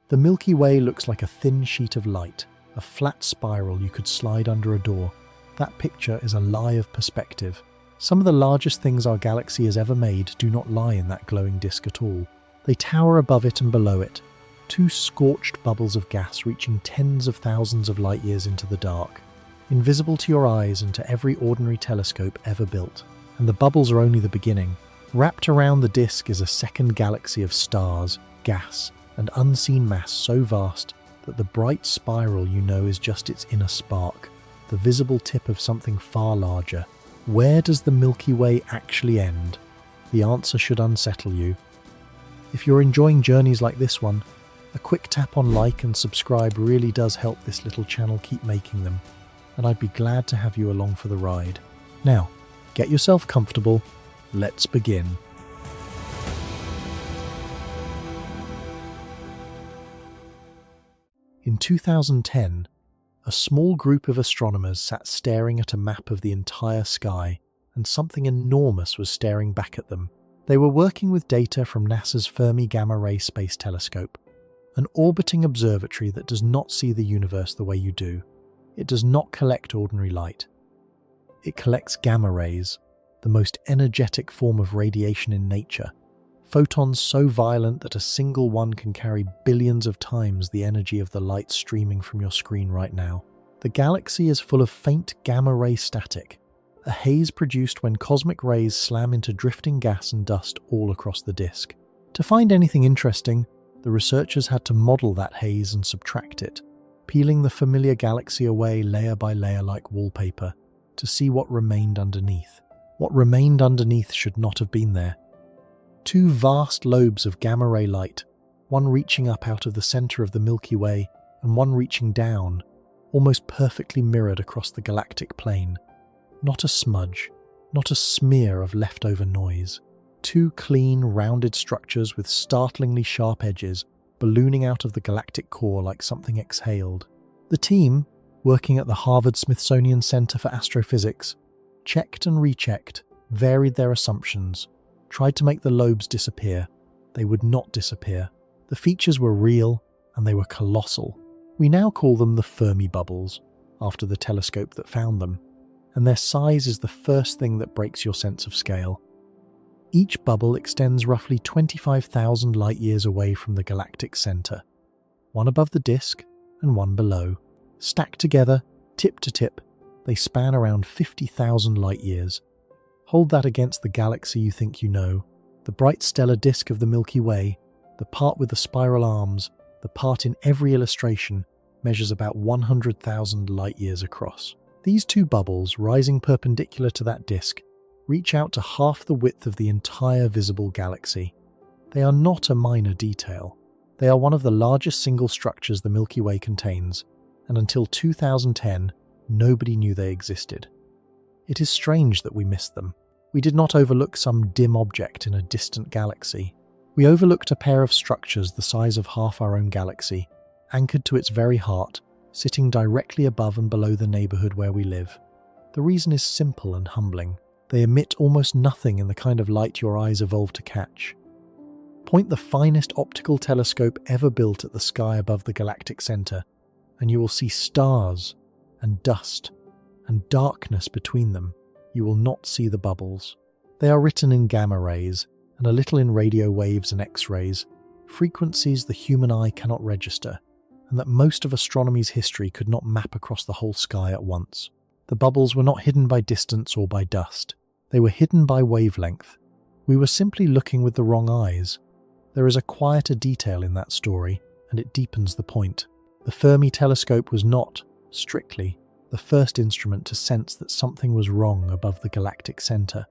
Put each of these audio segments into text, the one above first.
The Milky Way looks like a thin sheet of light, a flat spiral you could slide under a door. That picture is a lie of perspective. Some of the largest things our galaxy has ever made do not lie in that glowing disk at all. They tower above it and below it, two scorched bubbles of gas reaching tens of thousands of light years into the dark, invisible to your eyes and to every ordinary telescope ever built. And the bubbles are only the beginning. Wrapped around the disk is a second galaxy of stars, gas, and unseen mass so vast that the bright spiral you know is just its inner spark, the visible tip of something far larger. Where does the Milky Way actually end? The answer should unsettle you. If you're enjoying journeys like this one, a quick tap on like and subscribe really does help this little channel keep making them, and I'd be glad to have you along for the ride. Now, get yourself comfortable, let's begin. In 2010, a small group of astronomers sat staring at a map of the entire sky, and something enormous was staring back at them. They were working with data from NASA's Fermi Gamma-ray Space Telescope, an orbiting observatory that does not see the universe the way you do. It does not collect ordinary light. It collects gamma rays, the most energetic form of radiation in nature. Photons so violent that a single one can carry billions of times the energy of the light streaming from your screen right now. The galaxy is full of faint gamma-ray static, a haze produced when cosmic rays slam into drifting gas and dust all across the disk. To find anything interesting, the researchers had to model that haze and subtract it, peeling the familiar galaxy away layer by layer like wallpaper to see what remained underneath. What remained underneath should not have been there. Two vast lobes of gamma-ray light, one reaching up out of the center of the Milky Way and one reaching down, almost perfectly mirrored across the galactic plane. Not a smudge, not a smear of leftover noise. Two clean, rounded structures with startlingly sharp edges, ballooning out of the galactic core like something exhaled. The team, working at the Harvard-Smithsonian Center for Astrophysics, checked and rechecked, varied their assumptions, tried to make the lobes disappear. They would not disappear. The features were real, and they were colossal. We now call them the Fermi bubbles, after the telescope that found them, and their size is the first thing that breaks your sense of scale. Each bubble extends roughly 25,000 light-years away from the galactic center, one above the disk and one below. Stacked together, tip to tip, they span around 50,000 light-years. Hold that against the galaxy you think you know, the bright stellar disk of the Milky Way, the part with the spiral arms, the part in every illustration, measures about 100,000 light-years across. These two bubbles, rising perpendicular to that disk, reach out to half the width of the entire visible galaxy. They are not a minor detail. They are one of the largest single structures the Milky Way contains, and until 2010, nobody knew they existed. It is strange that we missed them. We did not overlook some dim object in a distant galaxy. We overlooked a pair of structures the size of half our own galaxy, anchored to its very heart, sitting directly above and below the neighborhood where we live. The reason is simple and humbling. They emit almost nothing in the kind of light your eyes evolved to catch. Point the finest optical telescope ever built at the sky above the galactic center, and you will see stars and dust and darkness between them. You will not see the bubbles. They are written in gamma rays and a little in radio waves and X-rays, frequencies the human eye cannot register, and that most of astronomy's history could not map across the whole sky at once. The bubbles were not hidden by distance or by dust. They were hidden by wavelength. We were simply looking with the wrong eyes. There is a quieter detail in that story, and it deepens the point. The Fermi telescope was not, strictly, the first instrument to sense that something was wrong above the galactic center.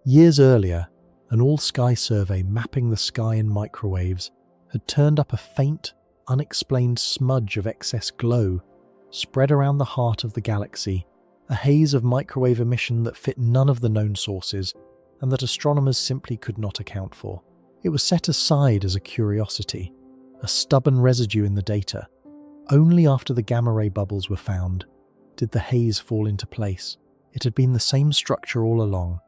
Years earlier, an all-sky survey mapping the sky in microwaves had turned up a faint, unexplained smudge of excess glow spread around the heart of the galaxy, a haze of microwave emission that fit none of the known sources and that astronomers simply could not account for. It was set aside as a curiosity, a stubborn residue in the data. Only after the gamma-ray bubbles were found did the haze fall into place. It had been the same structure all along,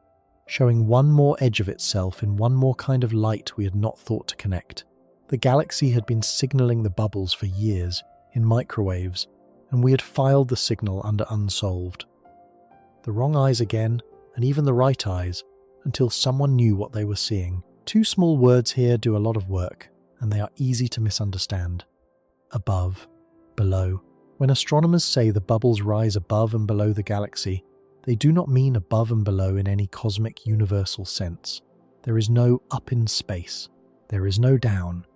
showing one more edge of itself in one more kind of light we had not thought to connect. The galaxy had been signaling the bubbles for years in microwaves, and we had filed the signal under unsolved. The wrong eyes again, and even the right eyes, until someone knew what they were seeing. Two small words here do a lot of work, and they are easy to misunderstand. Above, below. When astronomers say the bubbles rise above and below the galaxy, they do not mean above and below in any cosmic universal sense. There is no up in space. There is no down.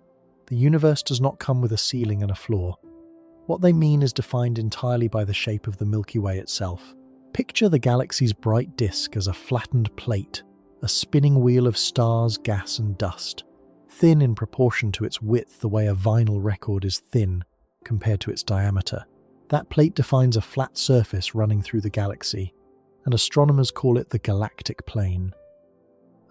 The universe does not come with a ceiling and a floor. What they mean is defined entirely by the shape of the Milky Way itself. Picture the galaxy's bright disk as a flattened plate, a spinning wheel of stars, gas and dust, thin in proportion to its width the way a vinyl record is thin compared to its diameter. That plate defines a flat surface running through the galaxy, and astronomers call it the galactic plane.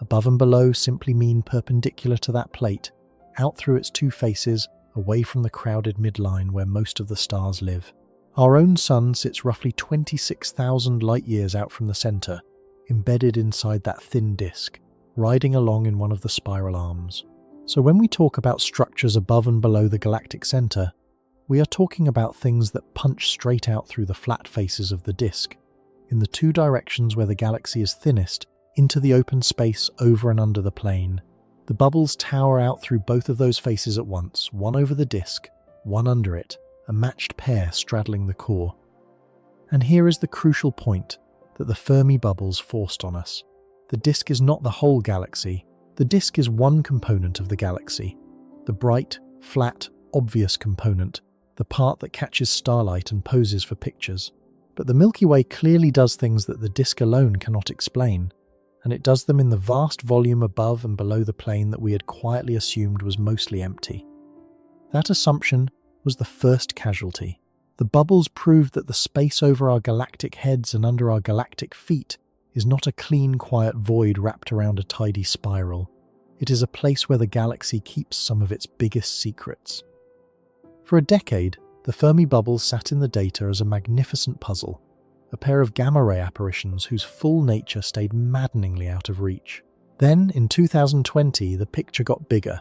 Above and below simply mean perpendicular to that plate, out through its two faces, away from the crowded midline where most of the stars live. Our own sun sits roughly 26,000 light-years out from the centre, embedded inside that thin disk, riding along in one of the spiral arms. So when we talk about structures above and below the galactic centre, we are talking about things that punch straight out through the flat faces of the disk, in the two directions where the galaxy is thinnest, into the open space over and under the plane. The bubbles tower out through both of those faces at once, one over the disk, one under it, a matched pair straddling the core. And here is the crucial point that the Fermi bubbles forced on us. The disk is not the whole galaxy. The disk is one component of the galaxy. The bright, flat, obvious component, the part that catches starlight and poses for pictures. But the Milky Way clearly does things that the disk alone cannot explain, and it does them in the vast volume above and below the plane that we had quietly assumed was mostly empty. That assumption was the first casualty. The bubbles proved that the space over our galactic heads and under our galactic feet is not a clean, quiet void wrapped around a tidy spiral. It is a place where the galaxy keeps some of its biggest secrets. For a decade, the Fermi bubbles sat in the data as a magnificent puzzle, a pair of gamma-ray apparitions whose full nature stayed maddeningly out of reach. Then, in 2020, the picture got bigger,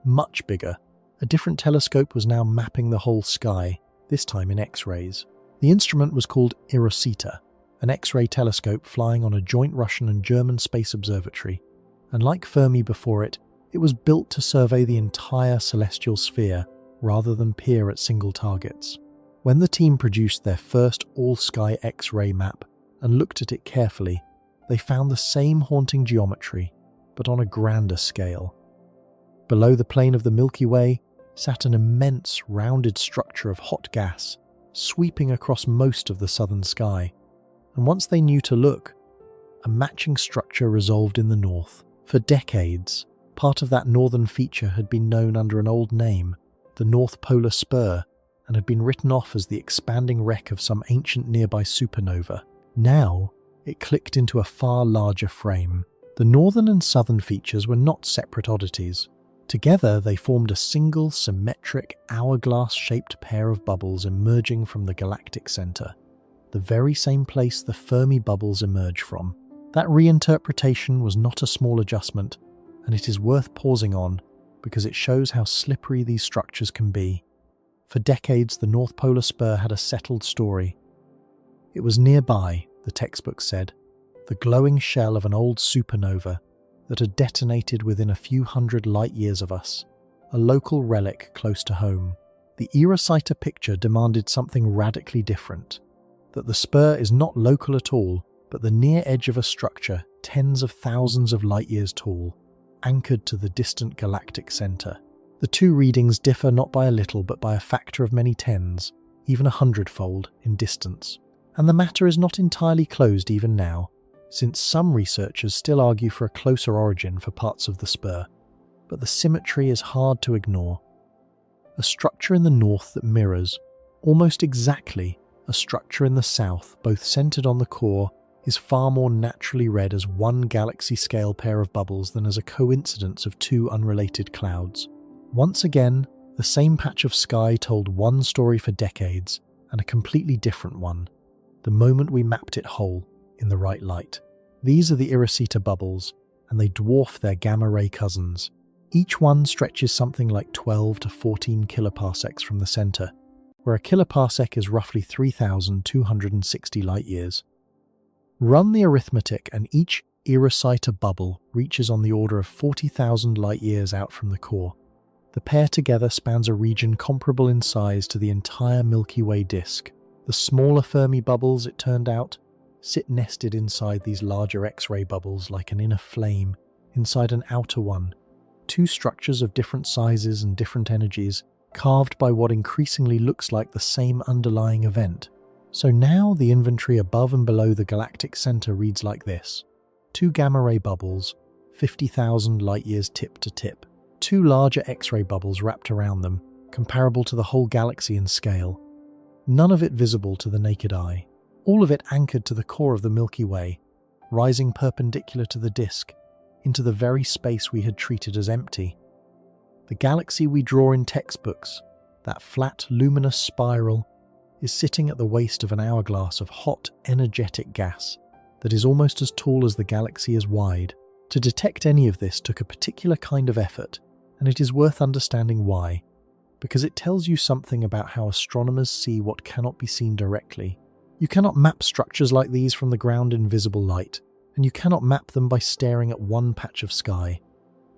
much bigger. A different telescope was now mapping the whole sky, this time in X-rays. The instrument was called eROSITA, an X-ray telescope flying on a joint Russian and German space observatory, and like Fermi before it, it was built to survey the entire celestial sphere rather than peer at single targets. When the team produced their first all-sky X-ray map and looked at it carefully, they found the same haunting geometry, but on a grander scale. Below the plane of the Milky Way sat an immense, rounded structure of hot gas, sweeping across most of the southern sky. And once they knew to look, a matching structure resolved in the north. For decades, part of that northern feature had been known under an old name, the North Polar Spur, and had been written off as the expanding wreck of some ancient nearby supernova. Now, it clicked into a far larger frame. The northern and southern features were not separate oddities. Together, they formed a single, symmetric, hourglass-shaped pair of bubbles emerging from the galactic center, the very same place the Fermi bubbles emerge from. That reinterpretation was not a small adjustment, and it is worth pausing on because it shows how slippery these structures can be. For decades, the North Polar Spur had a settled story. It was nearby, the textbook said, the glowing shell of an old supernova that had detonated within a few hundred light-years of us, a local relic close to home. The eROSITA picture demanded something radically different, that the spur is not local at all, but the near edge of a structure tens of thousands of light-years tall, anchored to the distant galactic center. The two readings differ not by a little but by a factor of many tens, even 100-fold, in distance. And the matter is not entirely closed even now, since some researchers still argue for a closer origin for parts of the spur. But the symmetry is hard to ignore. A structure in the north that mirrors, almost exactly, a structure in the south, both centered on the core, is far more naturally read as one galaxy-scale pair of bubbles than as a coincidence of two unrelated clouds. Once again, the same patch of sky told one story for decades, and a completely different one, the moment we mapped it whole, in the right light. These are the eROSITA bubbles, and they dwarf their gamma-ray cousins. Each one stretches something like 12 to 14 kiloparsecs from the center, where a kiloparsec is roughly 3,260 light-years. Run the arithmetic and each eROSITA bubble reaches on the order of 40,000 light-years out from the core. The pair together spans a region comparable in size to the entire Milky Way disk. The smaller Fermi bubbles, it turned out, sit nested inside these larger X-ray bubbles like an inner flame inside an outer one. Two structures of different sizes and different energies, carved by what increasingly looks like the same underlying event. So now the inventory above and below the galactic center reads like this. 2 gamma-ray bubbles, 50,000 light-years tip to tip. 2 larger X-ray bubbles wrapped around them, comparable to the whole galaxy in scale. None of it visible to the naked eye. All of it anchored to the core of the Milky Way, rising perpendicular to the disk, into the very space we had treated as empty. The galaxy we draw in textbooks, that flat, luminous spiral, is sitting at the waist of an hourglass of hot, energetic gas that is almost as tall as the galaxy is wide. To detect any of this took a particular kind of effort, and it is worth understanding why, because it tells you something about how astronomers see what cannot be seen directly. You cannot map structures like these from the ground in visible light, and you cannot map them by staring at one patch of sky.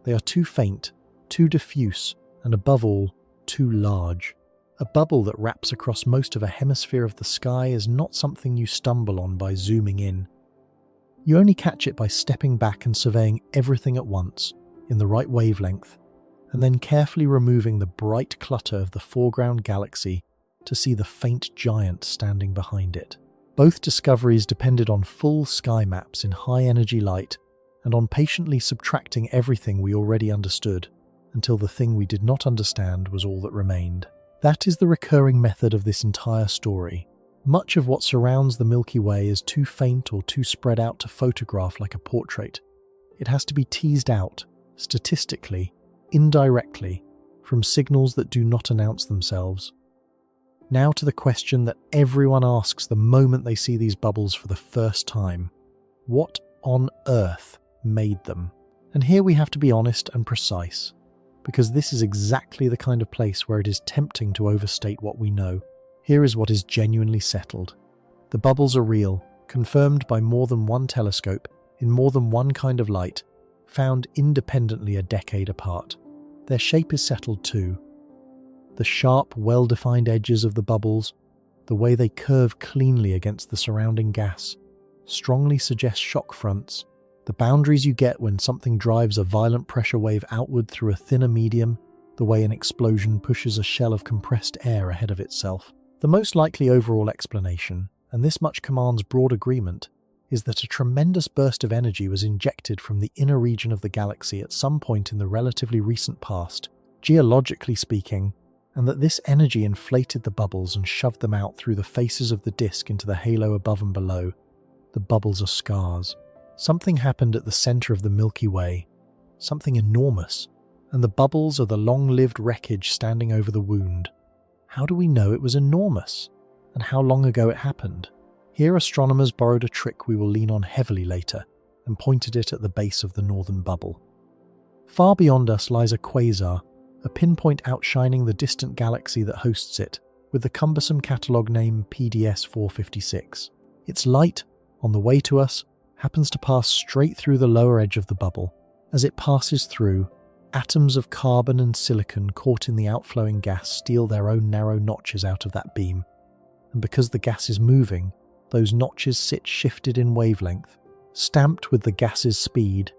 They are too faint, too diffuse, and above all, too large. A bubble that wraps across most of a hemisphere of the sky is not something you stumble on by zooming in. You only catch it by stepping back and surveying everything at once, in the right wavelength, and then carefully removing the bright clutter of the foreground galaxy to see the faint giant standing behind it. Both discoveries depended on full sky maps in high-energy light and on patiently subtracting everything we already understood until the thing we did not understand was all that remained. That is the recurring method of this entire story. Much of what surrounds the Milky Way is too faint or too spread out to photograph like a portrait. It has to be teased out, statistically, indirectly, from signals that do not announce themselves. Now to the question that everyone asks the moment they see these bubbles for the first time. What on earth made them? And here we have to be honest and precise, because this is exactly the kind of place where it is tempting to overstate what we know. Here is what is genuinely settled. The bubbles are real, confirmed by more than one telescope, in more than one kind of light, found independently a decade apart. Their shape is settled too. The sharp, well-defined edges of the bubbles, the way they curve cleanly against the surrounding gas, strongly suggest shock fronts. The boundaries you get when something drives a violent pressure wave outward through a thinner medium, the way an explosion pushes a shell of compressed air ahead of itself. The most likely overall explanation, and this much commands broad agreement, is that a tremendous burst of energy was injected from the inner region of the galaxy at some point in the relatively recent past, geologically speaking, and that this energy inflated the bubbles and shoved them out through the faces of the disk into the halo above and below. The bubbles are scars. Something happened at the center of the Milky Way, something enormous, and the bubbles are the long-lived wreckage standing over the wound. How do we know it was enormous? And how long ago it happened? Here astronomers borrowed a trick we will lean on heavily later, and pointed it at the base of the northern bubble. Far beyond us lies a quasar, a pinpoint outshining the distant galaxy that hosts it, with the cumbersome catalogue name PDS 456. Its light, on the way to us, happens to pass straight through the lower edge of the bubble. As it passes through, atoms of carbon and silicon caught in the outflowing gas steal their own narrow notches out of that beam, and because the gas is moving, those notches sit shifted in wavelength, stamped with the gas's speed.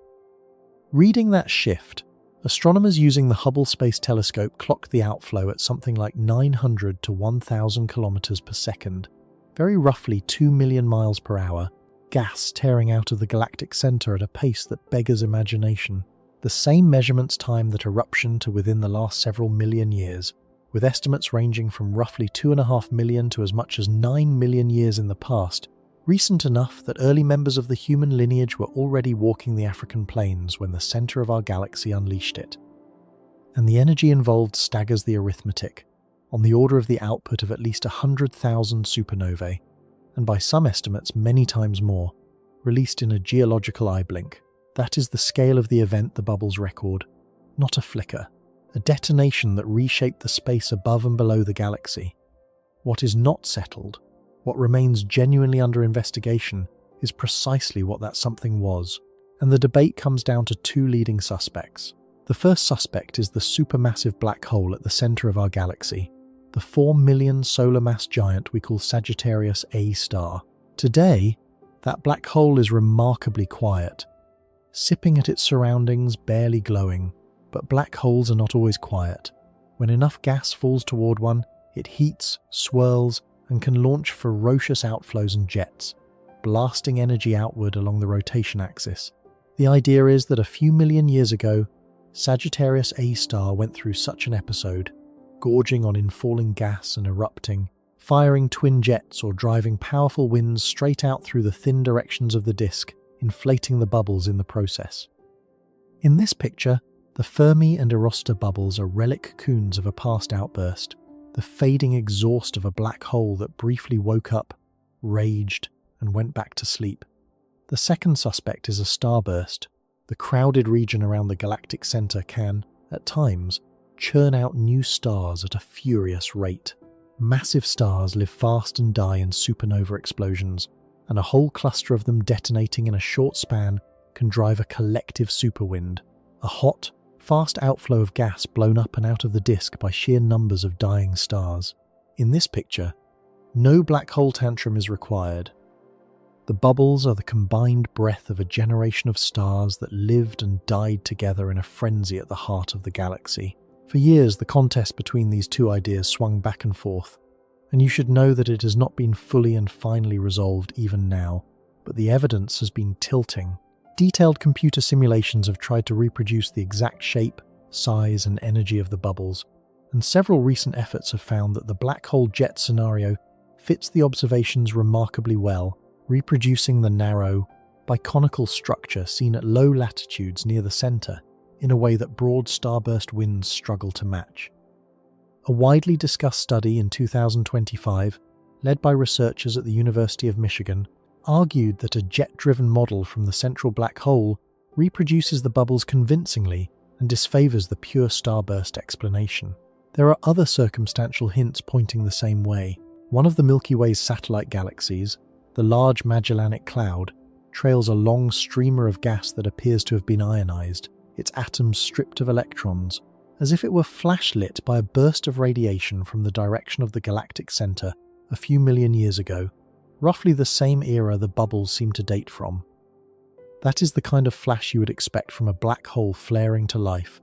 Reading that shift, astronomers using the Hubble Space Telescope clocked the outflow at something like 900 to 1,000 kilometers per second, very roughly 2 million miles per hour, gas tearing out of the galactic center at a pace that beggars imagination. The same measurements time that eruption to within the last several million years, with estimates ranging from roughly 2.5 million to as much as 9 million years in the past, recent enough that early members of the human lineage were already walking the African plains when the center of our galaxy unleashed it. And the energy involved staggers the arithmetic, on the order of the output of at least 100,000 supernovae, and by some estimates many times more, released in a geological eye blink. That is the scale of the event the bubbles record. not a flicker, a detonation that reshaped the space above and below the galaxy. What is not settled, what remains genuinely under investigation, is precisely what that something was, and the debate comes down to two leading suspects. The first suspect is the supermassive black hole at the center of our galaxy, the 4 million solar mass giant we call Sagittarius A star. Today, that black hole is remarkably quiet, sipping at its surroundings, barely glowing. But black holes are not always quiet. When enough gas falls toward one, it heats, swirls, and can launch ferocious outflows and jets, blasting energy outward along the rotation axis. The idea is that a few million years ago, Sagittarius A star went through such an episode, gorging on infalling gas and erupting, firing twin jets or driving powerful winds straight out through the thin directions of the disk, inflating the bubbles in the process. In this picture, the Fermi and eROSITA bubbles are relic cocoons of a past outburst, the fading exhaust of a black hole that briefly woke up, raged, and went back to sleep. The second suspect is a starburst. The crowded region around the galactic center can, at times, churn out new stars at a furious rate. Massive stars live fast and die in supernova explosions, and a whole cluster of them detonating in a short span can drive a collective superwind, a hot, fast outflow of gas blown up and out of the disk by sheer numbers of dying stars. In this picture, no black hole tantrum is required. The bubbles are the combined breath of a generation of stars that lived and died together in a frenzy at the heart of the galaxy. For years, the contest between these two ideas swung back and forth, and you should know that it has not been fully and finally resolved even now, but the evidence has been tilting. Detailed computer simulations have tried to reproduce the exact shape, size, and energy of the bubbles, and several recent efforts have found that the black hole jet scenario fits the observations remarkably well, reproducing the narrow, biconical structure seen at low latitudes near the center in a way that broad starburst winds struggle to match. A widely discussed study in 2025, led by researchers at the University of Michigan, argued that a jet-driven model from the central black hole reproduces the bubbles convincingly and disfavors the pure starburst explanation. There are other circumstantial hints pointing the same way. One of the Milky Way's satellite galaxies, the large Magellanic Cloud, trails a long streamer of gas that appears to have been ionized, its atoms stripped of electrons, as if it were flashlit by a burst of radiation from the direction of the galactic center a few million years ago, roughly the same era the bubbles seem to date from. That is the kind of flash you would expect from a black hole flaring to life,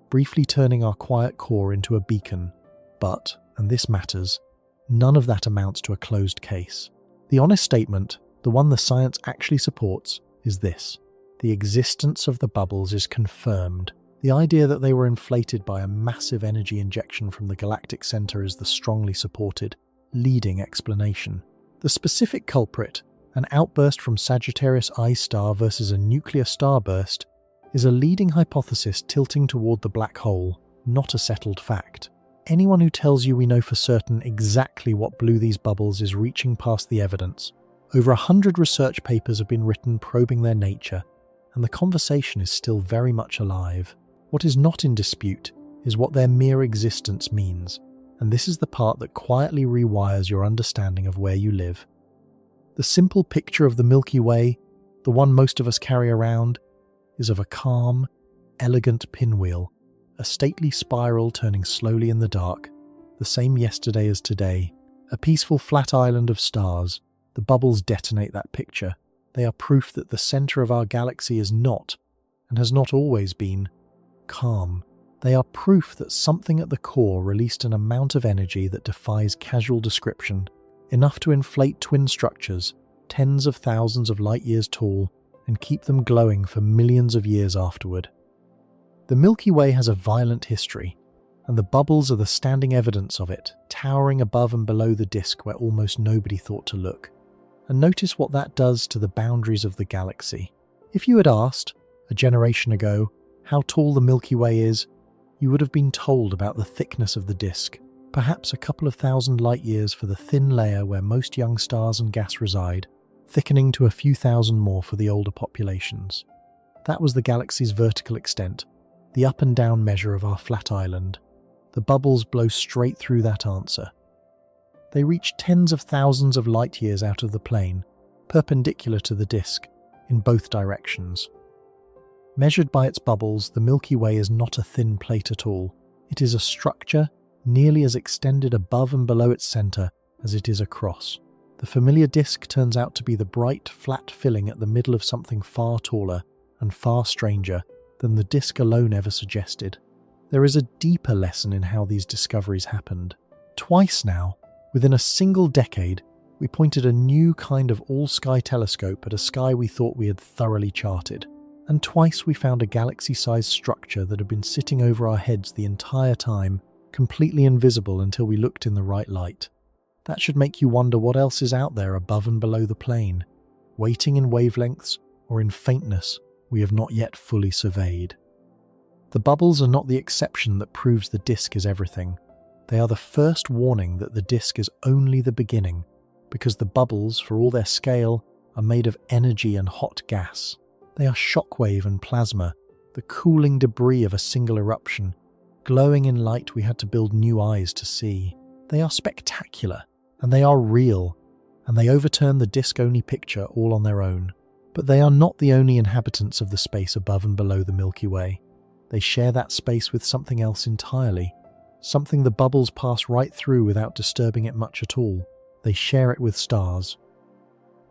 briefly turning our quiet core into a beacon. But, and this matters, none of that amounts to a closed case. The honest statement, the one the science actually supports, is this: the existence of the bubbles is confirmed. The idea that they were inflated by a massive energy injection from the galactic center is the strongly supported, leading explanation. The specific culprit, an outburst from Sagittarius I star versus a nuclear starburst, is a leading hypothesis tilting toward the black hole, not a settled fact. Anyone who tells you we know for certain exactly what blew these bubbles is reaching past the evidence. Over 100 research papers have been written probing their nature, and the conversation is still very much alive. What is not in dispute is what their mere existence means, and this is the part that quietly rewires your understanding of where you live. The simple picture of the Milky Way, the one most of us carry around, is of a calm, elegant pinwheel, a stately spiral turning slowly in the dark, the same yesterday as today, a peaceful flat island of stars. The bubbles detonate that picture. They are proof that the center of our galaxy is not, and has not always been, calm. They are proof that something at the core released an amount of energy that defies casual description, enough to inflate twin structures, tens of thousands of light years tall, and keep them glowing for millions of years afterward. The Milky Way has a violent history, and the bubbles are the standing evidence of it, towering above and below the disk where almost nobody thought to look. And notice what that does to the boundaries of the galaxy. If you had asked, a generation ago, how tall the Milky Way is, you would have been told about the thickness of the disk, perhaps a couple of thousand light years for the thin layer where most young stars and gas reside, thickening to a few thousand more for the older populations. That was the galaxy's vertical extent, the up and down measure of our flat island. The bubbles blow straight through that answer. They reach tens of thousands of light years out of the plane, perpendicular to the disk, in both directions. Measured by its bubbles, the Milky Way is not a thin plate at all. It is a structure nearly as extended above and below its center as it is across. The familiar disk turns out to be the bright, flat filling at the middle of something far taller and far stranger than the disk alone ever suggested. There is a deeper lesson in how these discoveries happened. Twice now, within a single decade, we pointed a new kind of all-sky telescope at a sky we thought we had thoroughly charted. And twice we found a galaxy-sized structure that had been sitting over our heads the entire time, completely invisible until we looked in the right light. That should make you wonder what else is out there above and below the plane, waiting in wavelengths or in faintness we have not yet fully surveyed. The bubbles are not the exception that proves the disk is everything. They are the first warning that the disk is only the beginning, because the bubbles, for all their scale, are made of energy and hot gas. They are shockwave and plasma, the cooling debris of a single eruption, glowing in light we had to build new eyes to see. They are spectacular, and they are real, and they overturn the disk-only picture all on their own. But they are not the only inhabitants of the space above and below the Milky Way. They share that space with something else entirely, something the bubbles pass right through without disturbing it much at all. They share it with stars.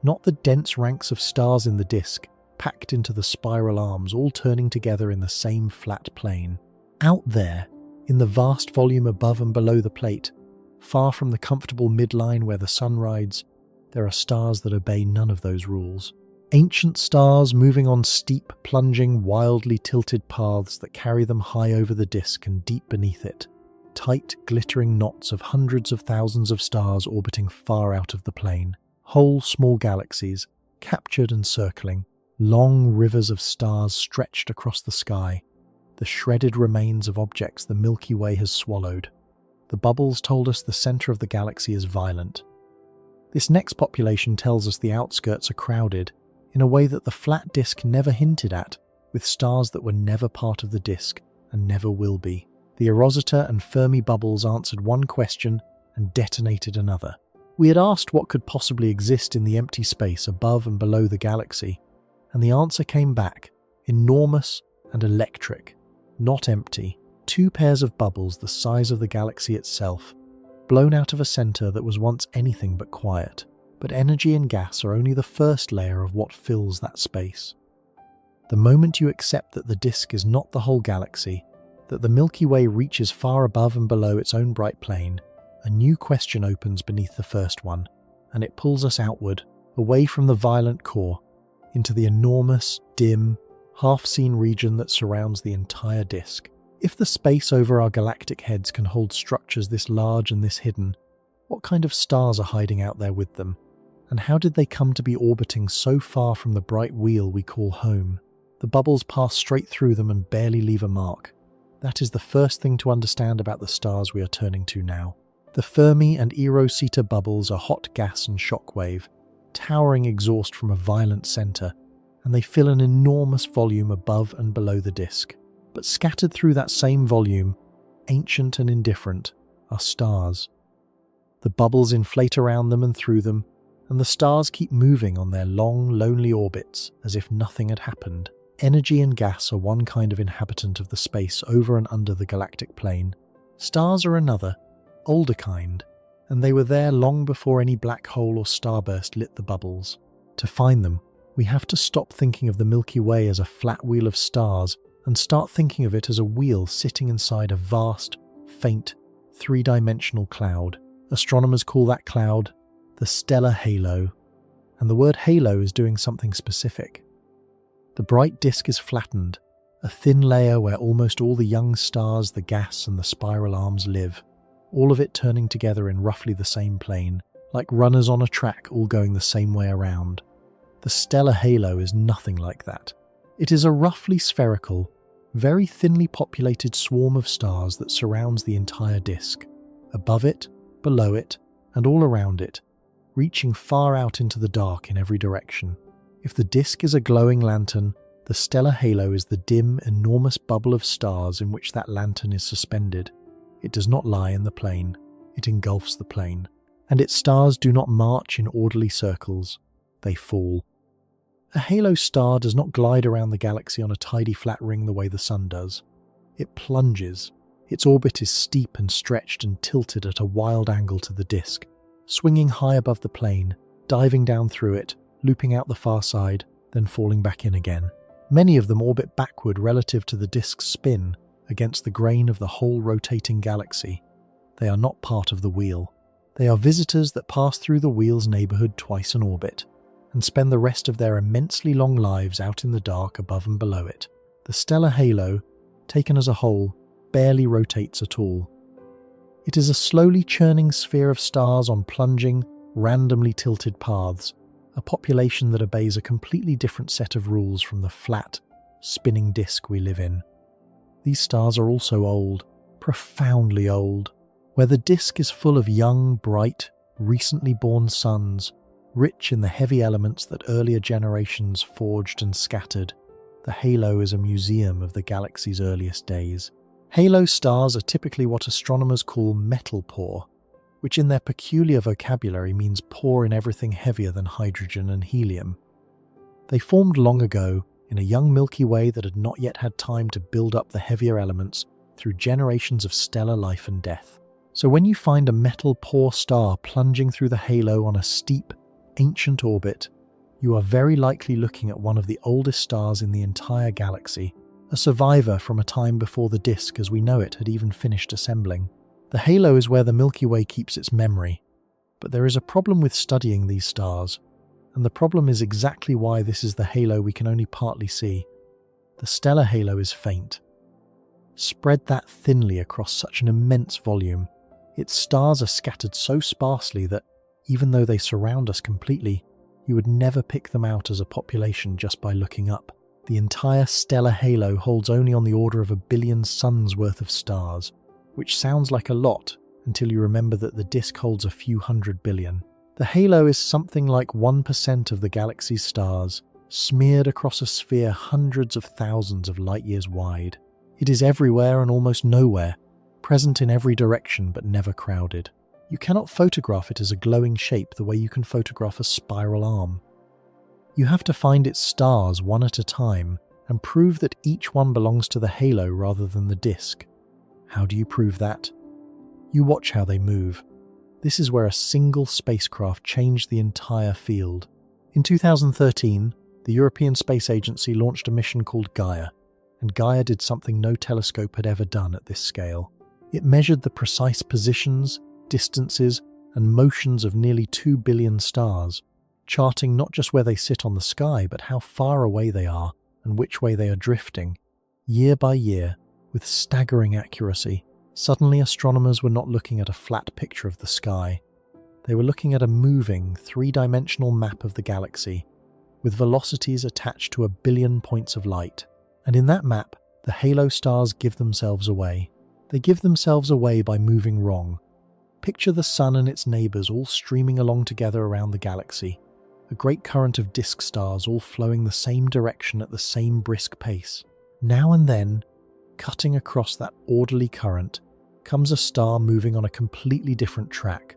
Not the dense ranks of stars in the disk, packed into the spiral arms, all turning together in the same flat plane. Out there, in the vast volume above and below the plate, far from the comfortable midline where the sun rides, there are stars that obey none of those rules. Ancient stars moving on steep, plunging, wildly tilted paths that carry them high over the disk and deep beneath it. Tight, glittering knots of hundreds of thousands of stars orbiting far out of the plane. Whole small galaxies, captured and circling. Long rivers of stars stretched across the sky. The shredded remains of objects the Milky Way has swallowed. The bubbles told us the center of the galaxy is violent. This next population tells us the outskirts are crowded, in a way that the flat disk never hinted at, with stars that were never part of the disk and never will be. The eROSITA and Fermi bubbles answered one question and detonated another. We had asked what could possibly exist in the empty space above and below the galaxy, and the answer came back, enormous and electric, not empty. Two pairs of bubbles the size of the galaxy itself, blown out of a center that was once anything but quiet. But energy and gas are only the first layer of what fills that space. The moment you accept that the disk is not the whole galaxy, that the Milky Way reaches far above and below its own bright plane, a new question opens beneath the first one, and it pulls us outward, away from the violent core, into the enormous, dim, half-seen region that surrounds the entire disk. If the space over our galactic heads can hold structures this large and this hidden, what kind of stars are hiding out there with them? And how did they come to be orbiting so far from the bright wheel we call home? The bubbles pass straight through them and barely leave a mark. That is the first thing to understand about the stars we are turning to now. The Fermi and eROSITA bubbles are hot gas and shockwave, towering exhaust from a violent center, and they fill an enormous volume above and below the disk. But scattered through that same volume, ancient and indifferent, are stars. The bubbles inflate around them and through them, and the stars keep moving on their long, lonely orbits as if nothing had happened. Energy and gas are one kind of inhabitant of the space over and under the galactic plane. Stars are another, older kind, and they were there long before any black hole or starburst lit the bubbles. To find them, we have to stop thinking of the Milky Way as a flat wheel of stars and start thinking of it as a wheel sitting inside a vast, faint, three-dimensional cloud. Astronomers call that cloud the stellar halo, and the word halo is doing something specific. The bright disk is flattened, a thin layer where almost all the young stars, the gas and the spiral arms live, all of it turning together in roughly the same plane, like runners on a track all going the same way around. The stellar halo is nothing like that. It is a roughly spherical, very thinly populated swarm of stars that surrounds the entire disk, above it, below it, and all around it, reaching far out into the dark in every direction. If the disk is a glowing lantern, The stellar halo is the dim, enormous bubble of stars in which that lantern is suspended. It does not lie in the plane, it engulfs the plane. And its stars do not march in orderly circles, they fall. A halo star does not glide around the galaxy on a tidy flat ring the way the Sun does. It plunges. Its orbit is steep and stretched and tilted at a wild angle to the disk, swinging high above the plane, diving down through it, looping out the far side, then falling back in again. Many of them orbit backward relative to the disk's spin against the grain of the whole rotating galaxy. They are not part of the wheel. They are visitors that pass through the wheel's neighborhood twice an orbit, and spend the rest of their immensely long lives out in the dark above and below it. The stellar halo, taken as a whole, barely rotates at all. It is a slowly churning sphere of stars on plunging, randomly tilted paths, a population that obeys a completely different set of rules from the flat, spinning disk we live in. These stars are also old, profoundly old, where the disk is full of young, bright, recently born suns, rich in the heavy elements that earlier generations forged and scattered. The halo is a museum of the galaxy's earliest days. Halo stars are typically what astronomers call metal poor, which in their peculiar vocabulary means poor in everything heavier than hydrogen and helium. They formed long ago in a young Milky Way that had not yet had time to build up the heavier elements through generations of stellar life and death. So when you find a metal poor star plunging through the halo on a steep, ancient orbit, you are very likely looking at one of the oldest stars in the entire galaxy, a survivor from a time before the disk as we know it had even finished assembling. The halo is where the Milky Way keeps its memory, but there is a problem with studying these stars, and the problem is exactly why this is the halo we can only partly see. The stellar halo is faint. Spread that thinly across such an immense volume, its stars are scattered so sparsely that, even though they surround us completely, you would never pick them out as a population just by looking up. The entire stellar halo holds only on the order of 1 billion suns worth of stars, which sounds like a lot until you remember that the disk holds a few 100 billion. The halo is something like 1% of the galaxy's stars, smeared across a sphere hundreds of thousands of light years wide. It is everywhere and almost nowhere, present in every direction but never crowded. You cannot photograph it as a glowing shape the way you can photograph a spiral arm. You have to find its stars one at a time and prove that each one belongs to the halo rather than the disk. How do you prove that? You watch how they move. This is where a single spacecraft changed the entire field. In 2013, the European Space Agency launched a mission called Gaia, and Gaia did something no telescope had ever done at this scale. It measured the precise positions, distances, and motions of nearly 2 billion stars, charting not just where they sit on the sky, but how far away they are and which way they are drifting, year by year, with staggering accuracy. Suddenly, astronomers were not looking at a flat picture of the sky. They were looking at a moving, three-dimensional map of the galaxy, with velocities attached to 1 billion points of light. And in that map, the halo stars give themselves away. They give themselves away by moving wrong. Picture the Sun and its neighbours all streaming along together around the galaxy, a great current of disk stars all flowing the same direction at the same brisk pace. Now and then, cutting across that orderly current, comes a star moving on a completely different track,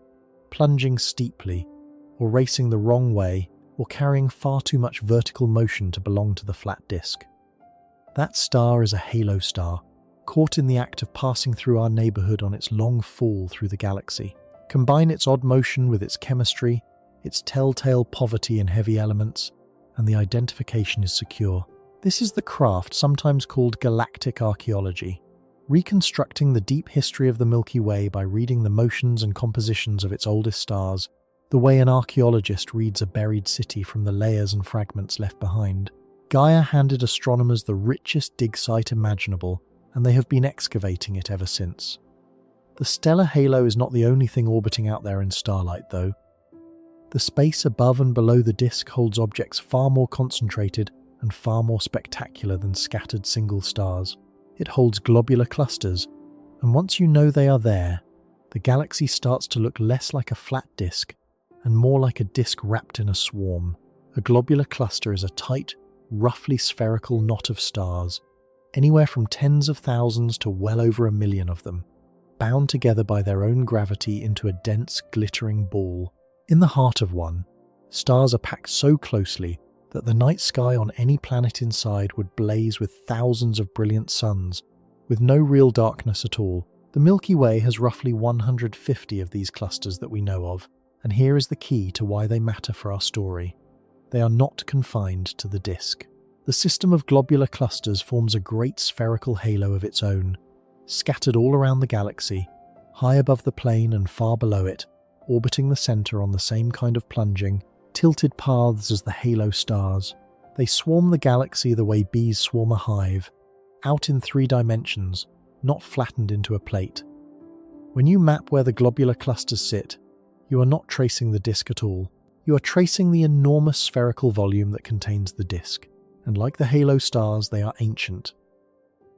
plunging steeply, or racing the wrong way, or carrying far too much vertical motion to belong to the flat disk. That star is a halo star, caught in the act of passing through our neighbourhood on its long fall through the galaxy. Combine its odd motion with its chemistry, its telltale poverty in heavy elements, and the identification is secure. This is the craft sometimes called galactic archaeology, reconstructing the deep history of the Milky Way by reading the motions and compositions of its oldest stars, the way an archaeologist reads a buried city from the layers and fragments left behind. Gaia handed astronomers the richest dig site imaginable, and they have been excavating it ever since. The stellar halo is not the only thing orbiting out there in starlight, though. The space above and below the disk holds objects far more concentrated and far more spectacular than scattered single stars. It holds globular clusters, and once you know they are there, the galaxy starts to look less like a flat disk and more like a disk wrapped in a swarm. A globular cluster is a tight, roughly spherical knot of stars, anywhere from tens of thousands to well over 1 million of them, bound together by their own gravity into a dense, glittering ball. In the heart of one, stars are packed so closely that the night sky on any planet inside would blaze with thousands of brilliant suns, with no real darkness at all. The Milky Way has roughly 150 of these clusters that we know of, and here is the key to why they matter for our story. They are not confined to the disk. The system of globular clusters forms a great spherical halo of its own, scattered all around the galaxy, high above the plane and far below it, orbiting the center on the same kind of plunging, tilted paths as the halo stars. They swarm the galaxy the way bees swarm a hive, out in 3 dimensions, not flattened into a plate. When you map where the globular clusters sit, you are not tracing the disk at all. You are tracing the enormous spherical volume that contains the disk, and like the halo stars, they are ancient.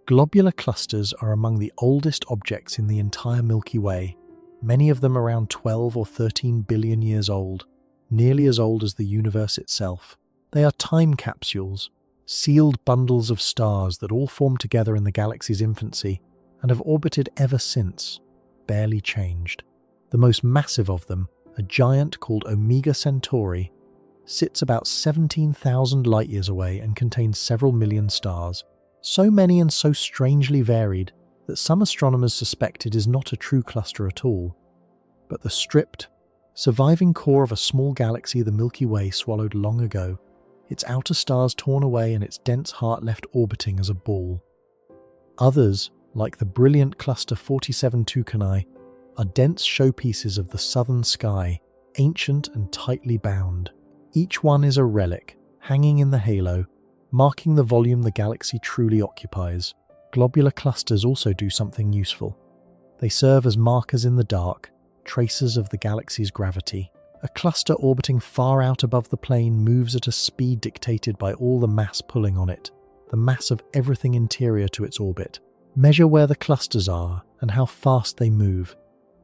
Globular clusters are among the oldest objects in the entire Milky Way, many of them around 12 or 13 billion years old, nearly as old as the universe itself. They are time capsules, sealed bundles of stars that all formed together in the galaxy's infancy and have orbited ever since, barely changed. The most massive of them, a giant called Omega Centauri, sits about 17,000 light-years away and contains several million stars, so many and so strangely varied that some astronomers suspect it is not a true cluster at all, but the stripped, surviving core of a small galaxy the Milky Way swallowed long ago, its outer stars torn away and its dense heart left orbiting as a ball. Others, like the brilliant cluster 47 Tucanae, are dense showpieces of the southern sky, ancient and tightly bound. Each one is a relic, hanging in the halo, marking the volume the galaxy truly occupies. Globular clusters also do something useful. They serve as markers in the dark, tracers of the galaxy's gravity. A cluster orbiting far out above the plane moves at a speed dictated by all the mass pulling on it, the mass of everything interior to its orbit. Measure where the clusters are and how fast they move,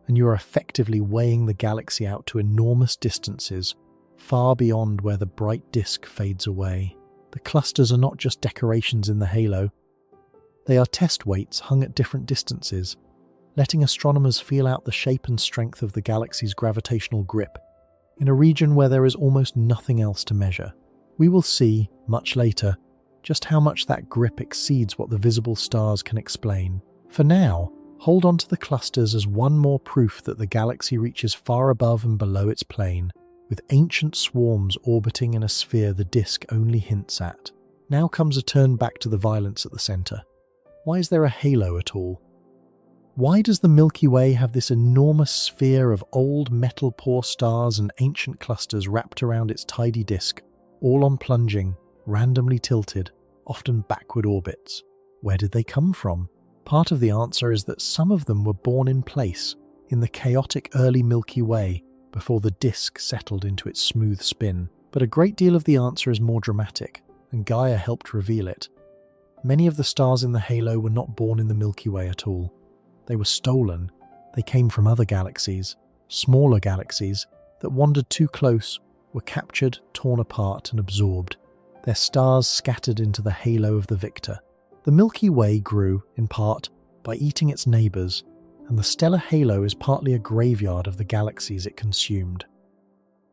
and you are effectively weighing the galaxy out to enormous distances, far beyond where the bright disk fades away. The clusters are not just decorations in the halo. They are test weights hung at different distances, letting astronomers feel out the shape and strength of the galaxy's gravitational grip in a region where there is almost nothing else to measure. We will see, much later, just how much that grip exceeds what the visible stars can explain. For now, hold on to the clusters as one more proof that the galaxy reaches far above and below its plane, with ancient swarms orbiting in a sphere the disk only hints at. Now comes a turn back to the violence at the center. Why is there a halo at all? Why does the Milky Way have this enormous sphere of old metal-poor stars and ancient clusters wrapped around its tidy disk, all on plunging, randomly tilted, often backward orbits? Where did they come from? Part of the answer is that some of them were born in place, in the chaotic early Milky Way, before the disk settled into its smooth spin. But a great deal of the answer is more dramatic, and Gaia helped reveal it. Many of the stars in the halo were not born in the Milky Way at all. They were stolen. They came from other galaxies, smaller galaxies, that wandered too close, were captured, torn apart and absorbed, their stars scattered into the halo of the victor. The Milky Way grew, in part, by eating its neighbours, and the stellar halo is partly a graveyard of the galaxies it consumed.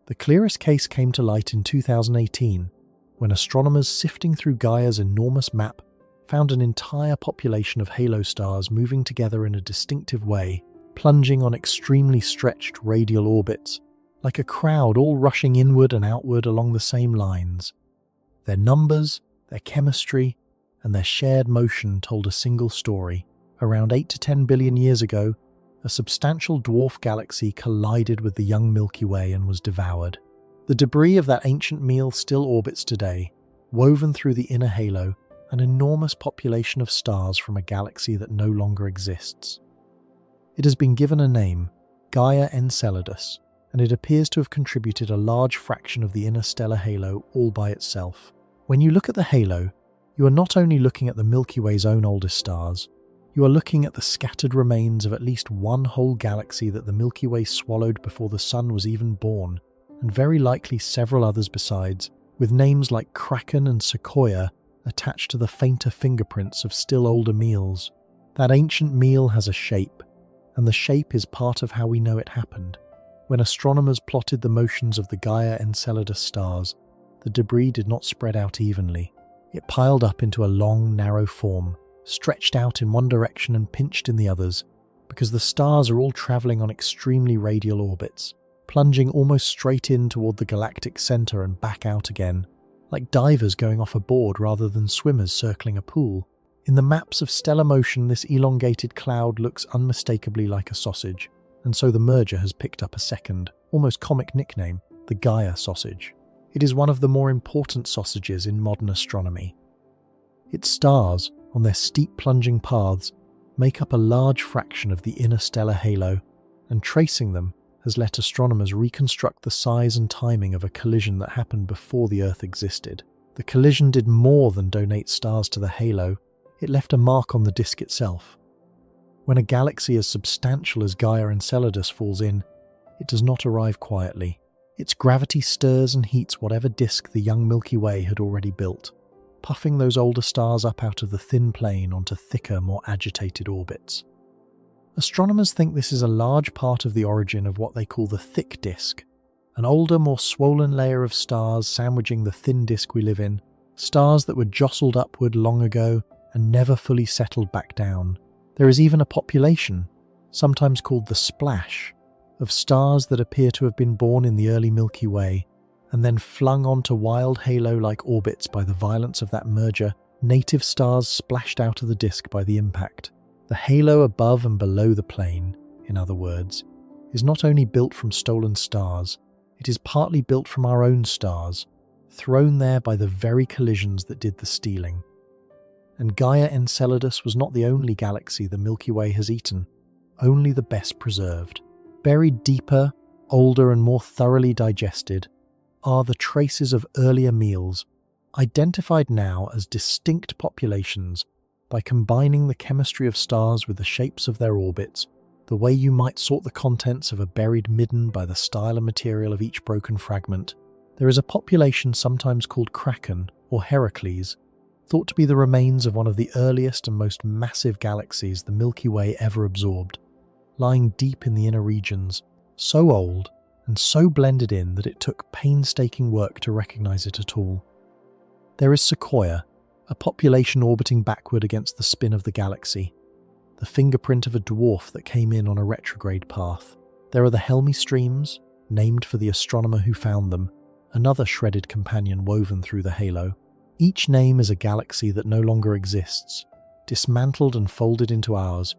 The clearest case came to light in 2018, when astronomers sifting through Gaia's enormous map found an entire population of halo stars moving together in a distinctive way, plunging on extremely stretched radial orbits, like a crowd all rushing inward and outward along the same lines. Their numbers, their chemistry, and their shared motion told a single story. Around 8 to 10 billion years ago, a substantial dwarf galaxy collided with the young Milky Way and was devoured. The debris of that ancient meal still orbits today, woven through the inner halo, an enormous population of stars from a galaxy that no longer exists. It has been given a name, Gaia Enceladus, and it appears to have contributed a large fraction of the inner stellar halo all by itself. When you look at the halo, you are not only looking at the Milky Way's own oldest stars, you are looking at the scattered remains of at least one whole galaxy that the Milky Way swallowed before the Sun was even born, and very likely several others besides, with names like Kraken and Sequoia attached to the fainter fingerprints of still older meals. That ancient meal has a shape, and the shape is part of how we know it happened. When astronomers plotted the motions of the Gaia Enceladus stars, the debris did not spread out evenly. It piled up into a long, narrow form, stretched out in one direction and pinched in the others, because the stars are all travelling on extremely radial orbits, plunging almost straight in toward the galactic centre and back out again, like divers going off a board rather than swimmers circling a pool. In the maps of stellar motion, this elongated cloud looks unmistakably like a sausage, and so the merger has picked up a second, almost comic nickname, the Gaia sausage. It is one of the more important sausages in modern astronomy. Its stars, on their steep plunging paths, make up a large fraction of the inner stellar halo, and tracing them has let astronomers reconstruct the size and timing of a collision that happened before the Earth existed. The collision did more than donate stars to the halo, it left a mark on the disk itself. When a galaxy as substantial as Gaia Enceladus falls in, it does not arrive quietly. Its gravity stirs and heats whatever disk the young Milky Way had already built, puffing those older stars up out of the thin plane onto thicker, more agitated orbits. Astronomers think this is a large part of the origin of what they call the thick disk, an older, more swollen layer of stars sandwiching the thin disk we live in, stars that were jostled upward long ago and never fully settled back down. There is even a population, sometimes called the splash, of stars that appear to have been born in the early Milky Way and then flung onto wild halo-like orbits by the violence of that merger, native stars splashed out of the disk by the impact. The halo above and below the plane, in other words, is not only built from stolen stars, it is partly built from our own stars, thrown there by the very collisions that did the stealing. And Gaia Enceladus was not the only galaxy the Milky Way has eaten, only the best preserved. Buried deeper, older and more thoroughly digested, are the traces of earlier meals, identified now as distinct populations by combining the chemistry of stars with the shapes of their orbits, the way you might sort the contents of a buried midden by the style and material of each broken fragment. There is a population sometimes called Kraken or Heracles, thought to be the remains of one of the earliest and most massive galaxies the Milky Way ever absorbed, lying deep in the inner regions, so old and so blended in that it took painstaking work to recognize it at all. There is Sequoia, a population orbiting backward against the spin of the galaxy, the fingerprint of a dwarf that came in on a retrograde path. There are the Helmi streams, named for the astronomer who found them, another shredded companion woven through the halo. Each name is a galaxy that no longer exists, dismantled and folded into ours,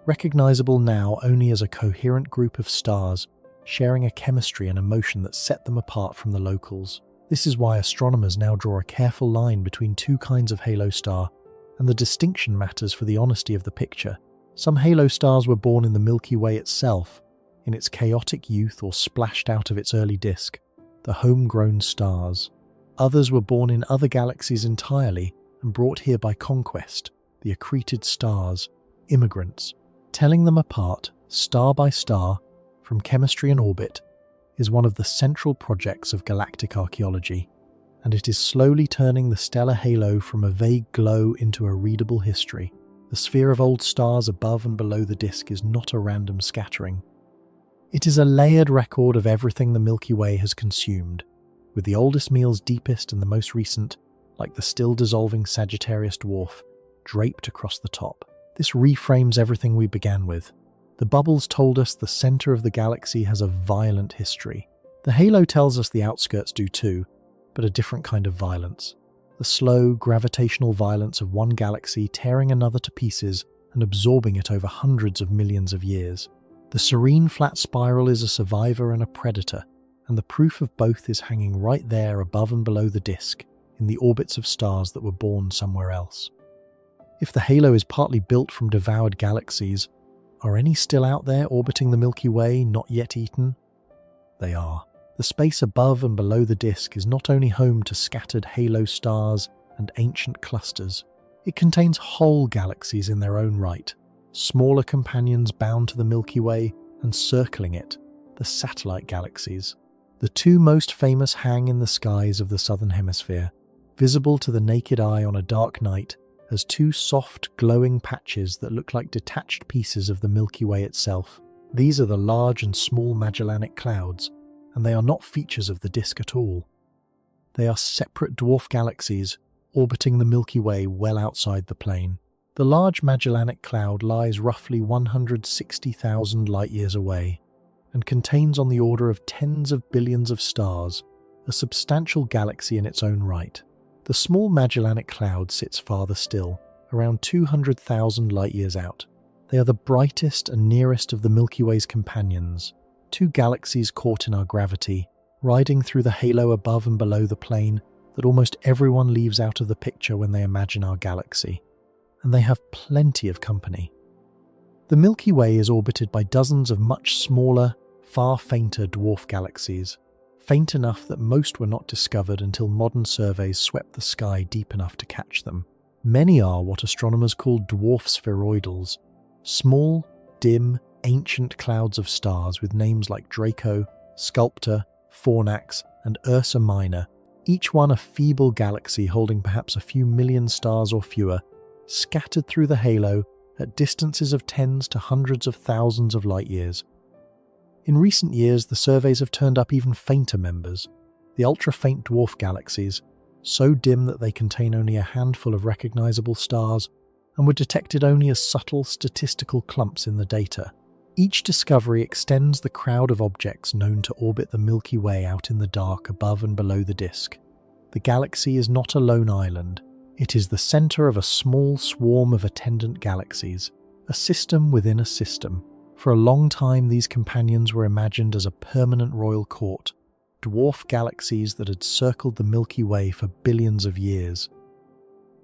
recognizable now only as a coherent group of stars, sharing a chemistry and emotion that set them apart from the locals. This is why astronomers now draw a careful line between two kinds of halo star, and the distinction matters for the honesty of the picture. Some halo stars were born in the Milky Way itself, in its chaotic youth or splashed out of its early disk, the homegrown stars. Others were born in other galaxies entirely and brought here by conquest, the accreted stars, immigrants. Telling them apart, star by star, from chemistry and orbit, is one of the central projects of galactic archaeology, and it is slowly turning the stellar halo from a vague glow into a readable history. The sphere of old stars above and below the disk is not a random scattering. It is a layered record of everything the Milky Way has consumed, with the oldest meals deepest and the most recent, like the still dissolving Sagittarius dwarf, draped across the top. This reframes everything we began with. The bubbles told us the center of the galaxy has a violent history. The halo tells us the outskirts do too, but a different kind of violence. The slow, gravitational violence of one galaxy tearing another to pieces and absorbing it over hundreds of millions of years. The serene flat spiral is a survivor and a predator, and the proof of both is hanging right there above and below the disk, in the orbits of stars that were born somewhere else. If the halo is partly built from devoured galaxies, are any still out there orbiting the Milky Way not yet eaten? They are. The space above and below the disk is not only home to scattered halo stars and ancient clusters, it contains whole galaxies in their own right, smaller companions bound to the Milky Way and circling it, the satellite galaxies. The two most famous hang in the skies of the southern hemisphere, visible to the naked eye on a dark night as two soft, glowing patches that look like detached pieces of the Milky Way itself. These are the large and small Magellanic clouds, and they are not features of the disk at all. They are separate dwarf galaxies orbiting the Milky Way well outside the plane. The large Magellanic cloud lies roughly 160,000 light-years away and contains on the order of tens of billions of stars, a substantial galaxy in its own right. The small Magellanic cloud sits farther still, around 200,000 light-years out. They are the brightest and nearest of the Milky Way's companions, two galaxies caught in our gravity, riding through the halo above and below the plane that almost everyone leaves out of the picture when they imagine our galaxy. And they have plenty of company. The Milky Way is orbited by dozens of much smaller, far fainter dwarf galaxies, faint enough that most were not discovered until modern surveys swept the sky deep enough to catch them. Many are what astronomers call dwarf spheroidals, small, dim, ancient clouds of stars with names like Draco, Sculptor, Fornax, and Ursa Minor, each one a feeble galaxy holding perhaps a few million stars or fewer, scattered through the halo at distances of tens to hundreds of thousands of light-years. In recent years, the surveys have turned up even fainter members, the ultra-faint dwarf galaxies, so dim that they contain only a handful of recognizable stars and were detected only as subtle statistical clumps in the data. Each discovery extends the crowd of objects known to orbit the Milky Way out in the dark above and below the disk. The galaxy is not a lone island. It is the center of a small swarm of attendant galaxies, a system within a system. For a long time, these companions were imagined as a permanent royal court, dwarf galaxies that had circled the Milky Way for billions of years.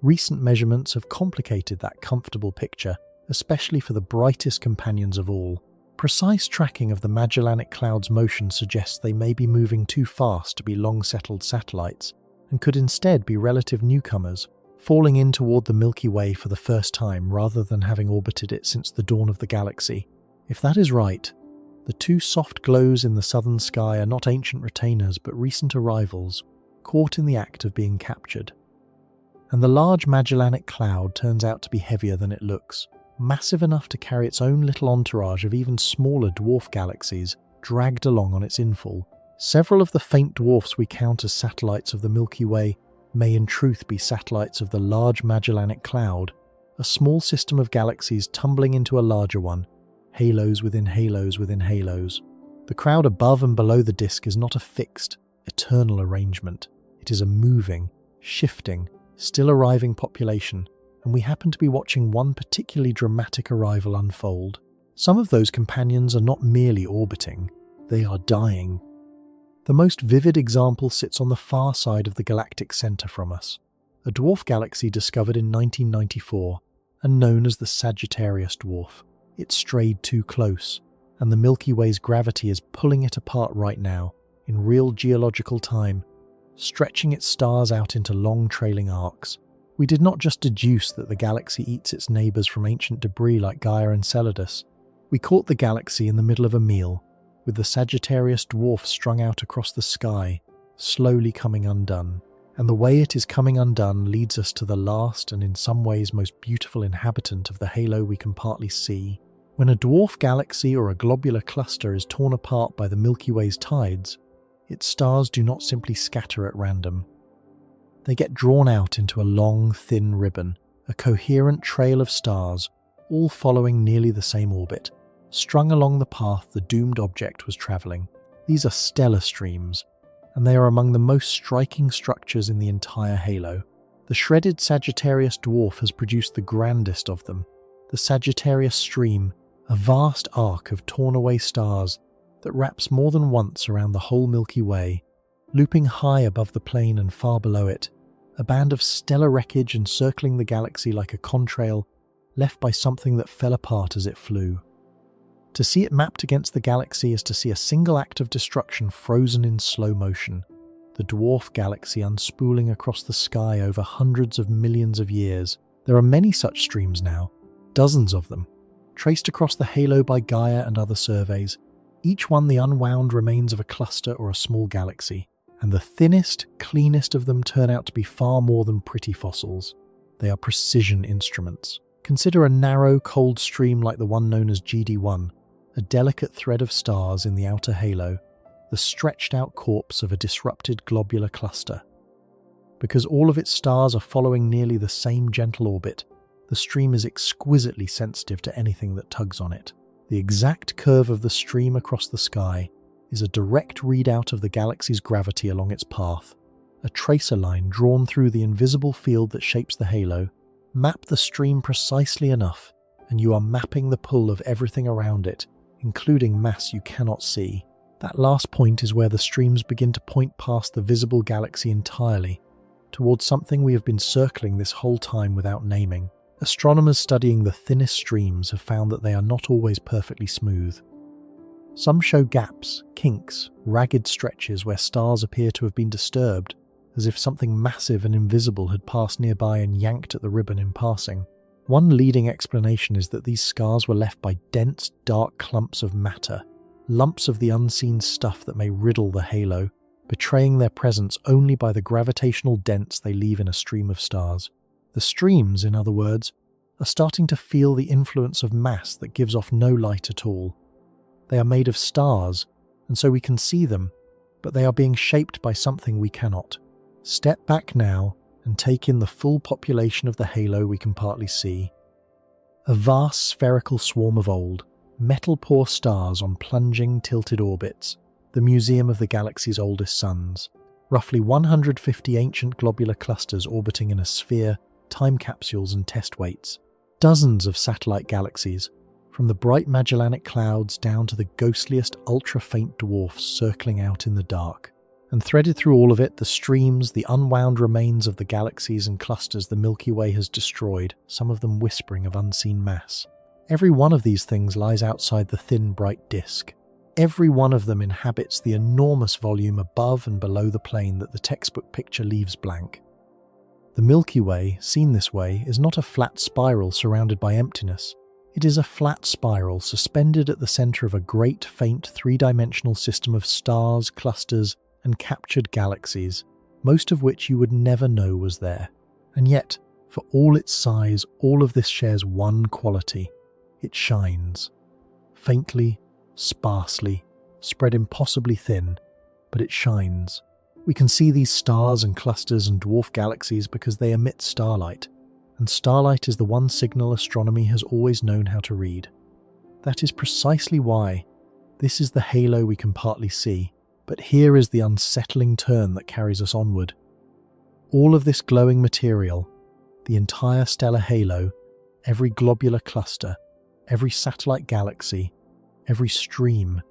Recent measurements have complicated that comfortable picture, especially for the brightest companions of all. Precise tracking of the Magellanic Cloud's motion suggests they may be moving too fast to be long-settled satellites, and could instead be relative newcomers, falling in toward the Milky Way for the first time rather than having orbited it since the dawn of the galaxy. If that is right, the two soft glows in the southern sky are not ancient retainers but recent arrivals, caught in the act of being captured. And the large Magellanic Cloud turns out to be heavier than it looks, massive enough to carry its own little entourage of even smaller dwarf galaxies dragged along on its infall. Several of the faint dwarfs we count as satellites of the Milky Way may in truth be satellites of the large Magellanic Cloud, a small system of galaxies tumbling into a larger one, halos within halos within halos. The crowd above and below the disk is not a fixed, eternal arrangement. It is a moving, shifting, still arriving population, and we happen to be watching one particularly dramatic arrival unfold. Some of those companions are not merely orbiting, they are dying. The most vivid example sits on the far side of the galactic center from us, a dwarf galaxy discovered in 1994 and known as the Sagittarius dwarf. It strayed too close, and the Milky Way's gravity is pulling it apart right now, in real geological time, stretching its stars out into long trailing arcs. We did not just deduce that the galaxy eats its neighbours from ancient debris like Gaia and Enceladus. We caught the galaxy in the middle of a meal, with the Sagittarius dwarf strung out across the sky, slowly coming undone. And the way it is coming undone leads us to the last and in some ways most beautiful inhabitant of the halo we can partly see. When a dwarf galaxy or a globular cluster is torn apart by the Milky Way's tides, its stars do not simply scatter at random. They get drawn out into a long, thin ribbon, a coherent trail of stars, all following nearly the same orbit, strung along the path the doomed object was travelling. These are stellar streams, and they are among the most striking structures in the entire halo. The shredded Sagittarius dwarf has produced the grandest of them, the Sagittarius stream, a vast arc of torn-away stars that wraps more than once around the whole Milky Way, looping high above the plane and far below it, a band of stellar wreckage encircling the galaxy like a contrail left by something that fell apart as it flew. To see it mapped against the galaxy is to see a single act of destruction frozen in slow motion, the dwarf galaxy unspooling across the sky over hundreds of millions of years. There are many such streams now, dozens of them, traced across the halo by Gaia and other surveys, each one the unwound remains of a cluster or a small galaxy, and the thinnest, cleanest of them turn out to be far more than pretty fossils. They are precision instruments. Consider a narrow, cold stream like the one known as GD1, a delicate thread of stars in the outer halo, the stretched-out corpse of a disrupted globular cluster. Because all of its stars are following nearly the same gentle orbit, the stream is exquisitely sensitive to anything that tugs on it. The exact curve of the stream across the sky is a direct readout of the galaxy's gravity along its path. A tracer line drawn through the invisible field that shapes the halo. Map the stream precisely enough, and you are mapping the pull of everything around it, including mass you cannot see. That last point is where the streams begin to point past the visible galaxy entirely, towards something we have been circling this whole time without naming. Astronomers studying the thinnest streams have found that they are not always perfectly smooth. Some show gaps, kinks, ragged stretches where stars appear to have been disturbed, as if something massive and invisible had passed nearby and yanked at the ribbon in passing. One leading explanation is that these scars were left by dense, dark clumps of matter, lumps of the unseen stuff that may riddle the halo, betraying their presence only by the gravitational dents they leave in a stream of stars. The streams, in other words, are starting to feel the influence of mass that gives off no light at all. They are made of stars, and so we can see them, but they are being shaped by something we cannot. Step back now and take in the full population of the halo we can partly see. A vast spherical swarm of old, metal-poor stars on plunging, tilted orbits, the museum of the galaxy's oldest suns. Roughly 150 ancient globular clusters orbiting in a sphere, time capsules and test weights. Dozens of satellite galaxies, from the bright Magellanic clouds down to the ghostliest ultra-faint dwarfs circling out in the dark. And threaded through all of it, the streams, the unwound remains of the galaxies and clusters the Milky Way has destroyed, some of them whispering of unseen mass. Every one of these things lies outside the thin, bright disk. Every one of them inhabits the enormous volume above and below the plane that the textbook picture leaves blank. The Milky Way, seen this way, is not a flat spiral surrounded by emptiness. It is a flat spiral suspended at the center of a great, faint, three-dimensional system of stars, clusters, and captured galaxies, most of which you would never know was there. And yet, for all its size, all of this shares one quality. It shines. Faintly, sparsely, spread impossibly thin, but it shines. We can see these stars and clusters and dwarf galaxies because they emit starlight, and starlight is the one signal astronomy has always known how to read. That is precisely why this is the halo we can partly see, but here is the unsettling turn that carries us onward. All of this glowing material, the entire stellar halo, every globular cluster, every satellite galaxy, every stream,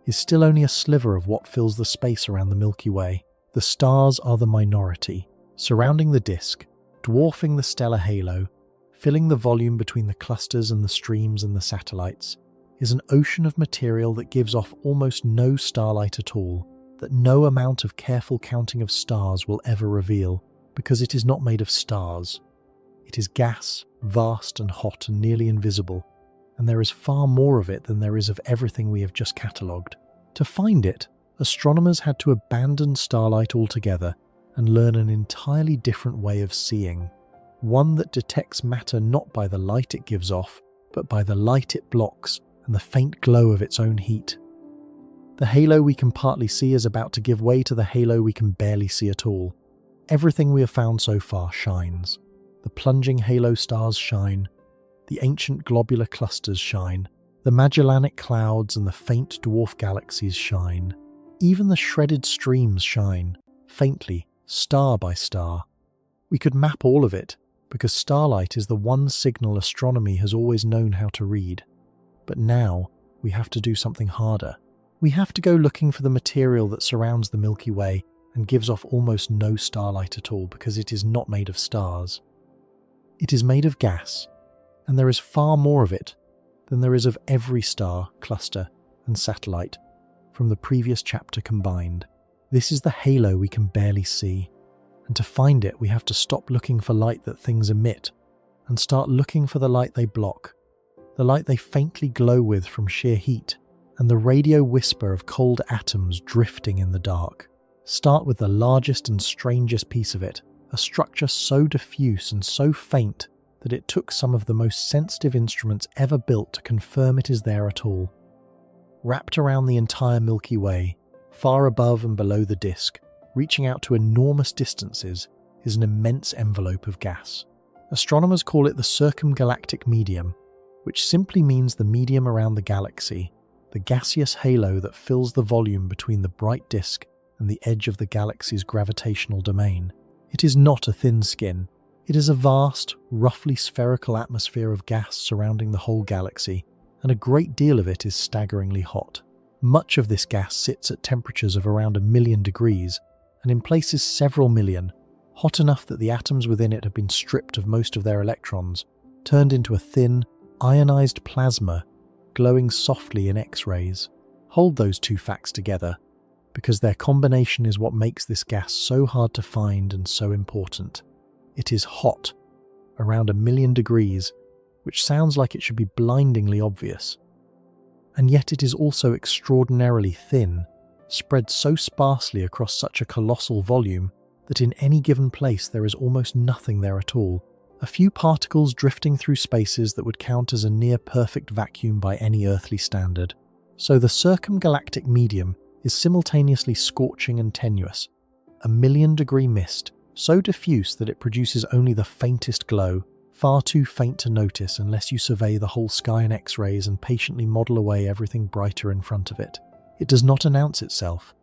is still only a sliver of what fills the space around the Milky Way. The stars are the minority, surrounding the disk, dwarfing the stellar halo, filling the volume between the clusters and the streams and the satellites, is an ocean of material that gives off almost no starlight at all, that no amount of careful counting of stars will ever reveal, because it is not made of stars. It is gas, vast and hot and nearly invisible, and there is far more of it than there is of everything we have just catalogued. To find it, astronomers had to abandon starlight altogether and learn an entirely different way of seeing, one that detects matter not by the light it gives off, but by the light it blocks and the faint glow of its own heat. The halo we can partly see is about to give way to the halo we can barely see at all. Everything we have found so far shines. The plunging halo stars shine, the ancient globular clusters shine, the Magellanic clouds and the faint dwarf galaxies shine. Even the shredded streams shine, faintly, star by star. We could map all of it, because starlight is the one signal astronomy has always known how to read. But now, we have to do something harder. We have to go looking for the material that surrounds the Milky Way and gives off almost no starlight at all because it is not made of stars. It is made of gas, and there is far more of it than there is of every star, cluster, and satellite from the previous chapter combined. This is the halo we can barely see, and to find it we have to stop looking for light that things emit and start looking for the light they block, the light they faintly glow with from sheer heat, and the radio whisper of cold atoms drifting in the dark. Start with the largest and strangest piece of it, a structure so diffuse and so faint that it took some of the most sensitive instruments ever built to confirm it is there at all. Wrapped around the entire Milky Way, far above and below the disk, reaching out to enormous distances, is an immense envelope of gas. Astronomers call it the circumgalactic medium, which simply means the medium around the galaxy, the gaseous halo that fills the volume between the bright disk and the edge of the galaxy's gravitational domain. It is not a thin skin. It is a vast, roughly spherical atmosphere of gas surrounding the whole galaxy, and a great deal of it is staggeringly hot. Much of this gas sits at temperatures of around 1,000,000 degrees, and in places several million, hot enough that the atoms within it have been stripped of most of their electrons, turned into a thin, ionized plasma, glowing softly in X-rays. Hold those two facts together, because their combination is what makes this gas so hard to find and so important. It is hot, around 1,000,000 degrees, which sounds like it should be blindingly obvious. And yet it is also extraordinarily thin, spread so sparsely across such a colossal volume that in any given place there is almost nothing there at all, a few particles drifting through spaces that would count as a near-perfect vacuum by any earthly standard. So the circumgalactic medium is simultaneously scorching and tenuous, a 1,000,000-degree mist, so diffuse that it produces only the faintest glow, far too faint to notice unless you survey the whole sky in X-rays and patiently model away everything brighter in front of it. It does not announce itself.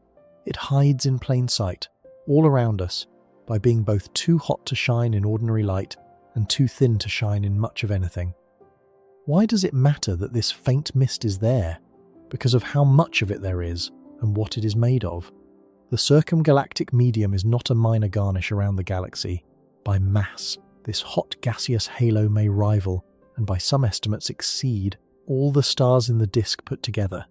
It hides in plain sight, all around us, by being both too hot to shine in ordinary light and too thin to shine in much of anything. Why does it matter that this faint mist is there? Because of how much of it there is and what it is made of. The circumgalactic medium is not a minor garnish around the galaxy. By mass, this hot gaseous halo may rival, and by some estimates exceed, all the stars in the disk put together.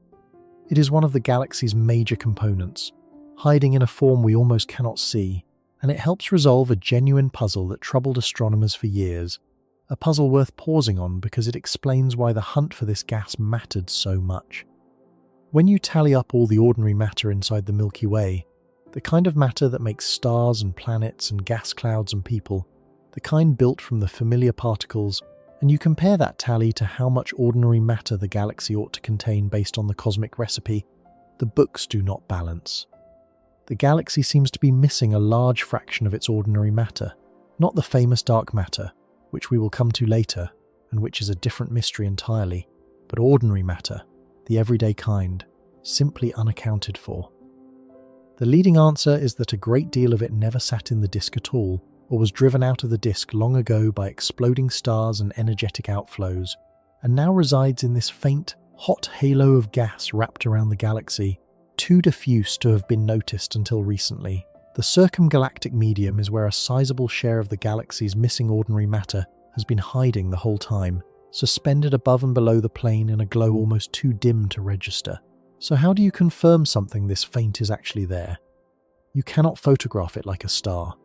It is one of the galaxy's major components, hiding in a form we almost cannot see, and it helps resolve a genuine puzzle that troubled astronomers for years, a puzzle worth pausing on because it explains why the hunt for this gas mattered so much. When you tally up all the ordinary matter inside the Milky Way, the kind of matter that makes stars and planets and gas clouds and people, the kind built from the familiar particles, and you compare that tally to how much ordinary matter the galaxy ought to contain based on the cosmic recipe, the books do not balance. The galaxy seems to be missing a large fraction of its ordinary matter, not the famous dark matter, which we will come to later, and which is a different mystery entirely, but ordinary matter, the everyday kind, simply unaccounted for. The leading answer is that a great deal of it never sat in the disk at all, or was driven out of the disk long ago by exploding stars and energetic outflows, and now resides in this faint, hot halo of gas wrapped around the galaxy, too diffuse to have been noticed until recently. The circumgalactic medium is where a sizable share of the galaxy's missing ordinary matter has been hiding the whole time, suspended above and below the plane in a glow almost too dim to register. So how do you confirm something this faint is actually there? You cannot photograph it like a star.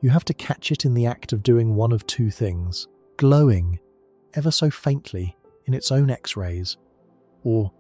You have to catch it in the act of doing one of two things: glowing, ever so faintly, in its own X-rays, or,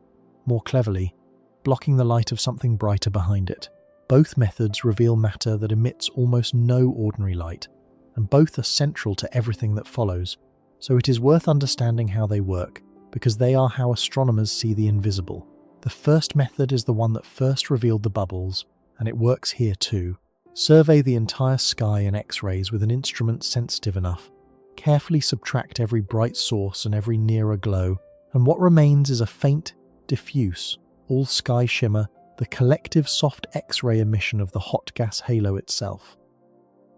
more cleverly, blocking the light of something brighter behind it. Both methods reveal matter that emits almost no ordinary light, and both are central to everything that follows, so it is worth understanding how they work, because they are how astronomers see the invisible. The first method is the one that first revealed the bubbles, and it works here too. Survey the entire sky in X-rays with an instrument sensitive enough. Carefully subtract every bright source and every nearer glow, and what remains is a faint, diffuse, all-sky shimmer, the collective soft X-ray emission of the hot gas halo itself.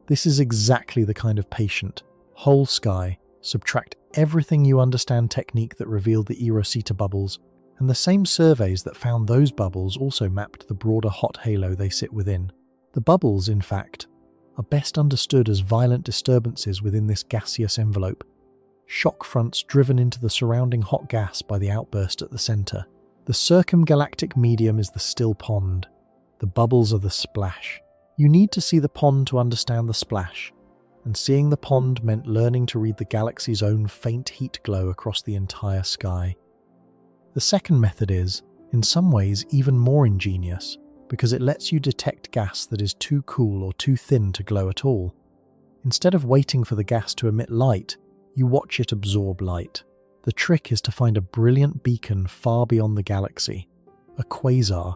This is exactly the kind of patient, whole sky, subtract everything you understand technique that revealed the eROSITA bubbles, and the same surveys that found those bubbles also mapped the broader hot halo they sit within. The bubbles, in fact, are best understood as violent disturbances within this gaseous envelope, shock fronts driven into the surrounding hot gas by the outburst at the centre. The circumgalactic medium is the still pond. The bubbles are the splash. You need to see the pond to understand the splash, and seeing the pond meant learning to read the galaxy's own faint heat glow across the entire sky. The second method is, in some ways even more ingenious, because it lets you detect gas that is too cool or too thin to glow at all. Instead of waiting for the gas to emit light, you watch it absorb light. The trick is to find a brilliant beacon far beyond the galaxy, a quasar,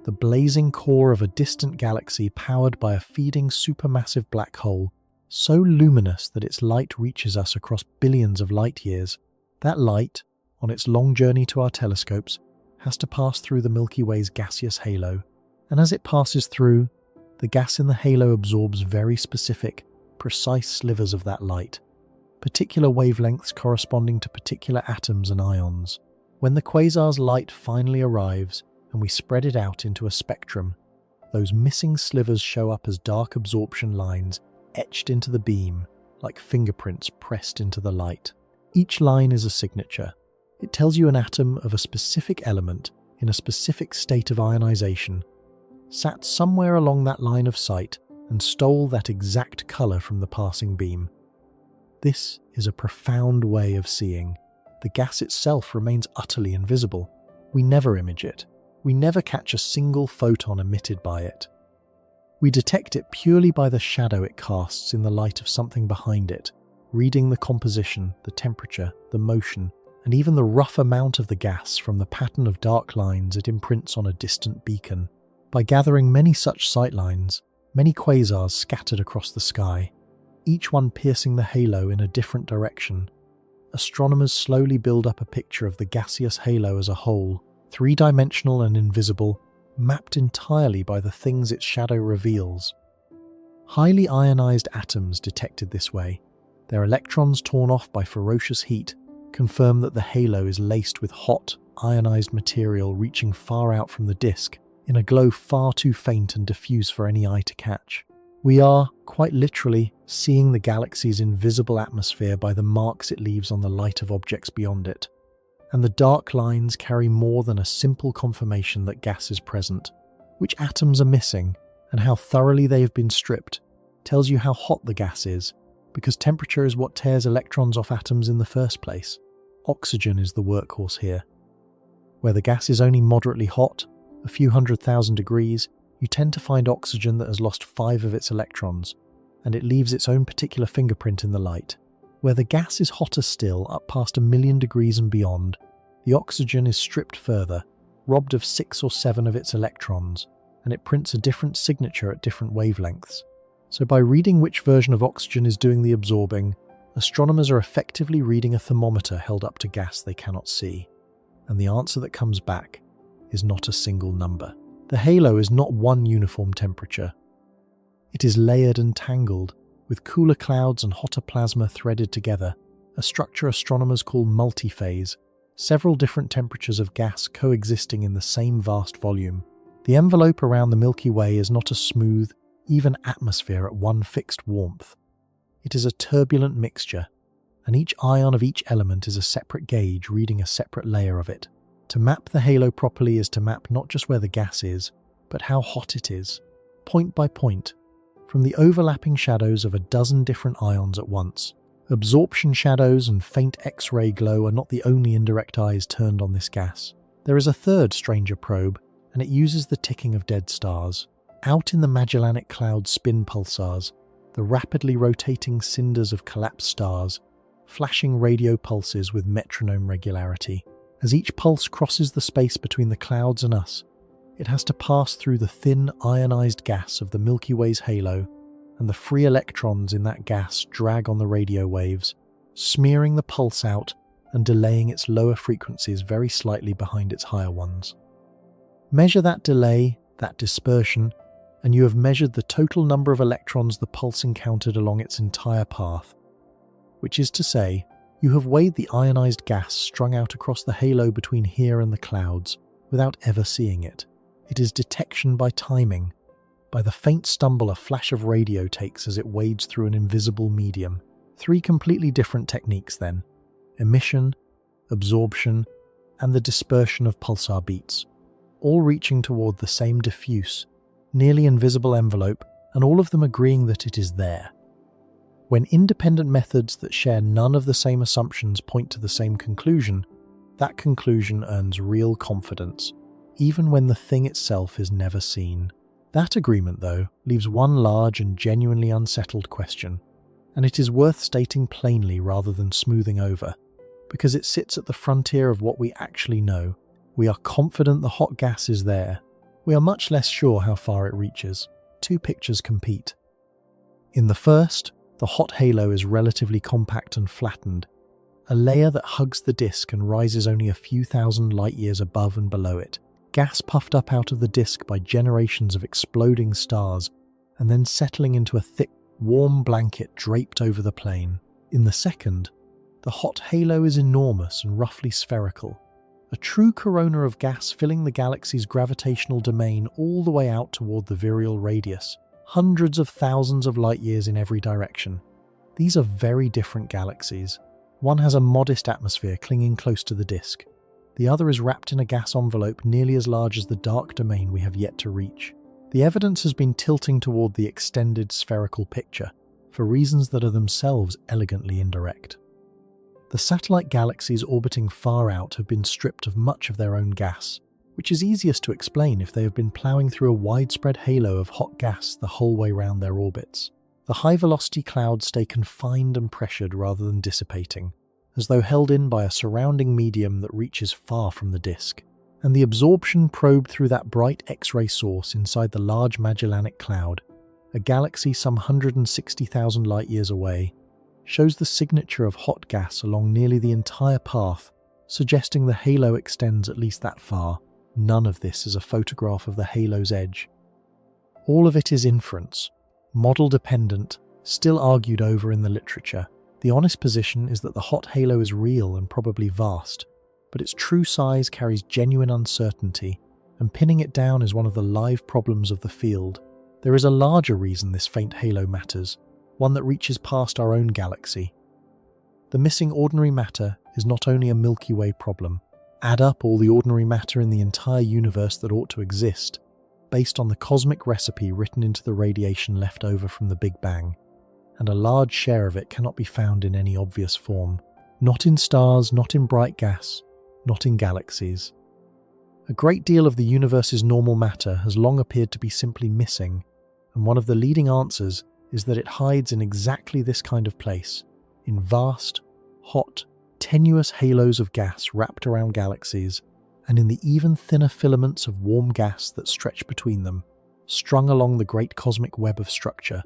the blazing core of a distant galaxy powered by a feeding supermassive black hole, so luminous that its light reaches us across billions of light years. That light, on its long journey to our telescopes, has to pass through the Milky Way's gaseous halo, and as it passes through, the gas in the halo absorbs very specific, precise slivers of that light, particular wavelengths corresponding to particular atoms and ions. When the quasar's light finally arrives and we spread it out into a spectrum, those missing slivers show up as dark absorption lines etched into the beam, like fingerprints pressed into the light. Each line is a signature. It tells you an atom of a specific element in a specific state of ionization sat somewhere along that line of sight and stole that exact color from the passing beam. This is a profound way of seeing. The gas itself remains utterly invisible. We never image it. We never catch a single photon emitted by it. We detect it purely by the shadow it casts in the light of something behind it, reading the composition, the temperature, the motion, and even the rough amount of the gas from the pattern of dark lines it imprints on a distant beacon. By gathering many such sightlines, many quasars scattered across the sky, each one piercing the halo in a different direction, astronomers slowly build up a picture of the gaseous halo as a whole, three-dimensional and invisible, mapped entirely by the things its shadow reveals. Highly ionized atoms detected this way, their electrons torn off by ferocious heat, confirm that the halo is laced with hot, ionized material reaching far out from the disk, in a glow far too faint and diffuse for any eye to catch. We are, quite literally, seeing the galaxy's invisible atmosphere by the marks it leaves on the light of objects beyond it. And the dark lines carry more than a simple confirmation that gas is present. Which atoms are missing, and how thoroughly they have been stripped, tells you how hot the gas is, because temperature is what tears electrons off atoms in the first place. Oxygen is the workhorse here. Where the gas is only moderately hot, a few 100,000 degrees, you tend to find oxygen that has lost 5 of its electrons, and it leaves its own particular fingerprint in the light. Where the gas is hotter still, up past 1,000,000 degrees and beyond, the oxygen is stripped further, robbed of 6 or 7 of its electrons, and it prints a different signature at different wavelengths. So by reading which version of oxygen is doing the absorbing, astronomers are effectively reading a thermometer held up to gas they cannot see. And the answer that comes back is not a single number. The halo is not one uniform temperature. It is layered and tangled, with cooler clouds and hotter plasma threaded together, a structure astronomers call multiphase, several different temperatures of gas coexisting in the same vast volume. The envelope around the Milky Way is not a smooth, even atmosphere at one fixed warmth. It is a turbulent mixture, and each ion of each element is a separate gauge reading a separate layer of it. To map the halo properly is to map not just where the gas is, but how hot it is, point by point, from the overlapping shadows of a dozen different ions at once. Absorption shadows and faint X-ray glow are not the only indirect eyes turned on this gas. There is a third stranger probe, and it uses the ticking of dead stars. Out in the Magellanic cloud spin pulsars, the rapidly rotating cinders of collapsed stars, flashing radio pulses with metronome regularity. As each pulse crosses the space between the clouds and us, it has to pass through the thin, ionized gas of the Milky Way's halo, and the free electrons in that gas drag on the radio waves, smearing the pulse out and delaying its lower frequencies very slightly behind its higher ones. Measure that delay, that dispersion, and you have measured the total number of electrons the pulse encountered along its entire path. Which is to say, you have weighed the ionized gas strung out across the halo between here and the clouds, without ever seeing it. It is detection by timing, by the faint stumble a flash of radio takes as it wades through an invisible medium. 3 completely different techniques then: emission, absorption, and the dispersion of pulsar beats, all reaching toward the same diffuse, nearly invisible envelope, and all of them agreeing that it is there. When independent methods that share none of the same assumptions point to the same conclusion, that conclusion earns real confidence. even when the thing itself is never seen. That agreement, though, leaves one large and genuinely unsettled question, and it is worth stating plainly rather than smoothing over, because it sits at the frontier of what we actually know. We are confident the hot gas is there. We are much less sure how far it reaches. Two pictures compete. In the first, the hot halo is relatively compact and flattened, a layer that hugs the disk and rises only a few thousand light-years above and below it, gas puffed up out of the disk by generations of exploding stars and then settling into a thick, warm blanket draped over the plane. In the second, the hot halo is enormous and roughly spherical, a true corona of gas filling the galaxy's gravitational domain all the way out toward the virial radius, hundreds of thousands of light-years in every direction. These are very different galaxies. One has a modest atmosphere clinging close to the disk. The other is wrapped in a gas envelope nearly as large as the dark domain we have yet to reach. The evidence has been tilting toward the extended spherical picture, for reasons that are themselves elegantly indirect. The satellite galaxies orbiting far out have been stripped of much of their own gas, which is easiest to explain if they have been ploughing through a widespread halo of hot gas the whole way round their orbits. The high-velocity clouds stay confined and pressured rather than dissipating, as though held in by a surrounding medium that reaches far from the disk. And the absorption probed through that bright X-ray source inside the large Magellanic cloud, a galaxy some 160,000 light-years away, shows the signature of hot gas along nearly the entire path, suggesting the halo extends at least that far. None of this is a photograph of the halo's edge. All of it is inference, model-dependent, still argued over in the literature. The honest position is that the hot halo is real and probably vast, but its true size carries genuine uncertainty, and pinning it down is one of the live problems of the field. There is a larger reason this faint halo matters, one that reaches past our own galaxy. The missing ordinary matter is not only a Milky Way problem. Add up all the ordinary matter in the entire universe that ought to exist, based on the cosmic recipe written into the radiation left over from the Big Bang, and a large share of it cannot be found in any obvious form. Not in stars, not in bright gas, not in galaxies. A great deal of the universe's normal matter has long appeared to be simply missing, and one of the leading answers is that it hides in exactly this kind of place, in vast, hot, tenuous halos of gas wrapped around galaxies, and in the even thinner filaments of warm gas that stretch between them, strung along the great cosmic web of structure.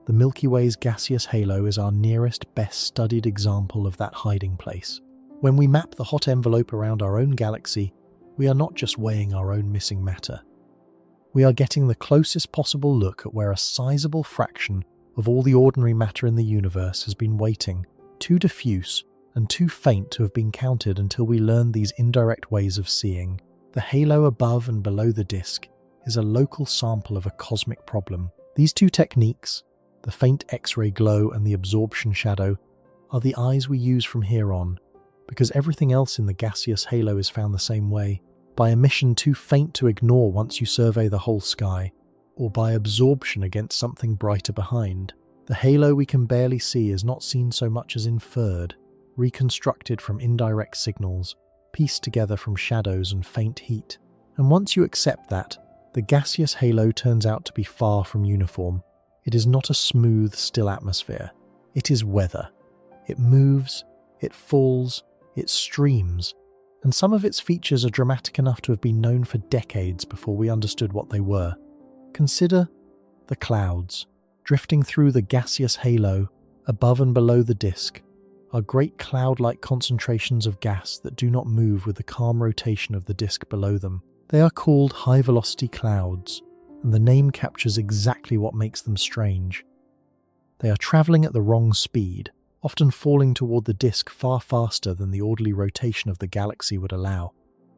The Milky Way's gaseous halo is our nearest, best-studied example of that hiding place. When we map the hot envelope around our own galaxy, we are not just weighing our own missing matter. We are getting the closest possible look at where a sizable fraction of all the ordinary matter in the universe has been waiting, too diffuse and too faint to have been counted until we learn these indirect ways of seeing. The halo above and below the disk is a local sample of a cosmic problem. These two techniques, the faint X-ray glow and the absorption shadow, are the eyes we use from here on, because everything else in the gaseous halo is found the same way, by emission too faint to ignore once you survey the whole sky, or by absorption against something brighter behind. The halo we can barely see is not seen so much as inferred, reconstructed from indirect signals, pieced together from shadows and faint heat. And once you accept that, the gaseous halo turns out to be far from uniform. It is not a smooth, still atmosphere. It is weather. It moves, it falls, it streams, and some of its features are dramatic enough to have been known for decades before we understood what they were. Consider the clouds, drifting through the gaseous halo, above and below the disk, are great cloud-like concentrations of gas that do not move with the calm rotation of the disk below them. They are called high-velocity clouds, and the name captures exactly what makes them strange. They are travelling at the wrong speed, often falling toward the disk far faster than the orderly rotation of the galaxy would allow,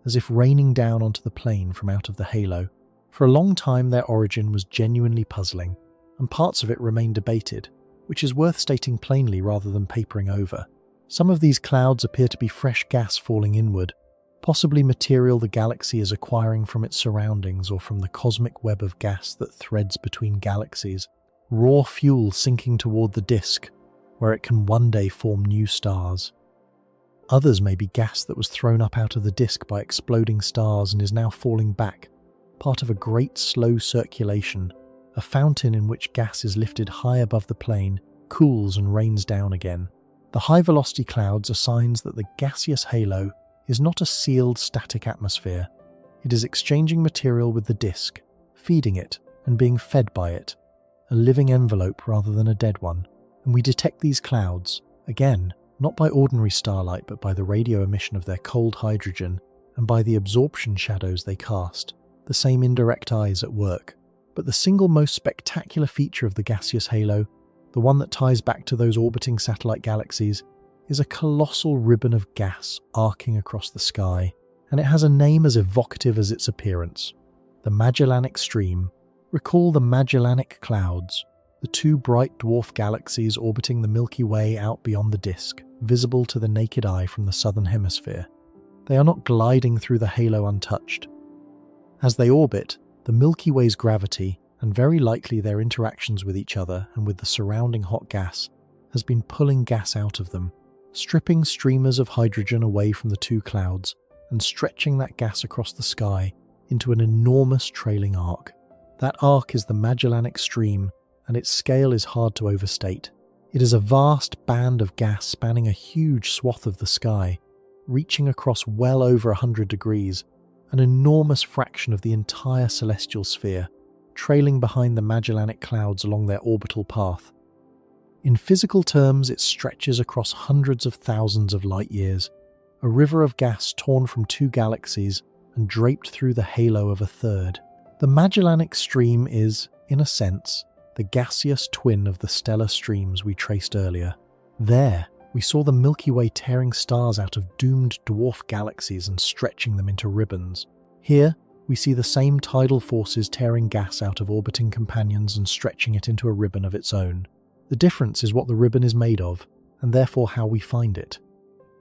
as if raining down onto the plane from out of the halo. For a long time their origin was genuinely puzzling, and parts of it remain debated, which is worth stating plainly rather than papering over. Some of these clouds appear to be fresh gas falling inward, possibly material the galaxy is acquiring from its surroundings or from the cosmic web of gas that threads between galaxies, raw fuel sinking toward the disk, where it can one day form new stars. Others may be gas that was thrown up out of the disk by exploding stars and is now falling back, part of a great slow circulation, a fountain in which gas is lifted high above the plane, cools and rains down again. The high-velocity clouds are signs that the gaseous halo is not a sealed static atmosphere. It is exchanging material with the disk, feeding it and being fed by it, a living envelope rather than a dead one. And we detect these clouds, again, not by ordinary starlight but by the radio emission of their cold hydrogen and by the absorption shadows they cast, the same indirect eyes at work. But the single most spectacular feature of the gaseous halo, the one that ties back to those orbiting satellite galaxies, is a colossal ribbon of gas arcing across the sky, and it has a name as evocative as its appearance: the Magellanic Stream. Recall the Magellanic Clouds, the two bright dwarf galaxies orbiting the Milky Way out beyond the disk, visible to the naked eye from the southern hemisphere. They are not gliding through the halo untouched. As they orbit, the Milky Way's gravity, and very likely their interactions with each other and with the surrounding hot gas, has been pulling gas out of them, stripping streamers of hydrogen away from the two clouds and stretching that gas across the sky into an enormous trailing arc. That arc is the Magellanic Stream, and its scale is hard to overstate. It is a vast band of gas spanning a huge swath of the sky, reaching across well over 100 degrees, an enormous fraction of the entire celestial sphere, trailing behind the Magellanic Clouds along their orbital path. In physical terms, it stretches across hundreds of thousands of light years, a river of gas torn from two galaxies and draped through the halo of a third. The Magellanic Stream is, in a sense, the gaseous twin of the stellar streams we traced earlier. There, we saw the Milky Way tearing stars out of doomed dwarf galaxies and stretching them into ribbons. Here, we see the same tidal forces tearing gas out of orbiting companions and stretching it into a ribbon of its own. The difference is what the ribbon is made of, and therefore how we find it.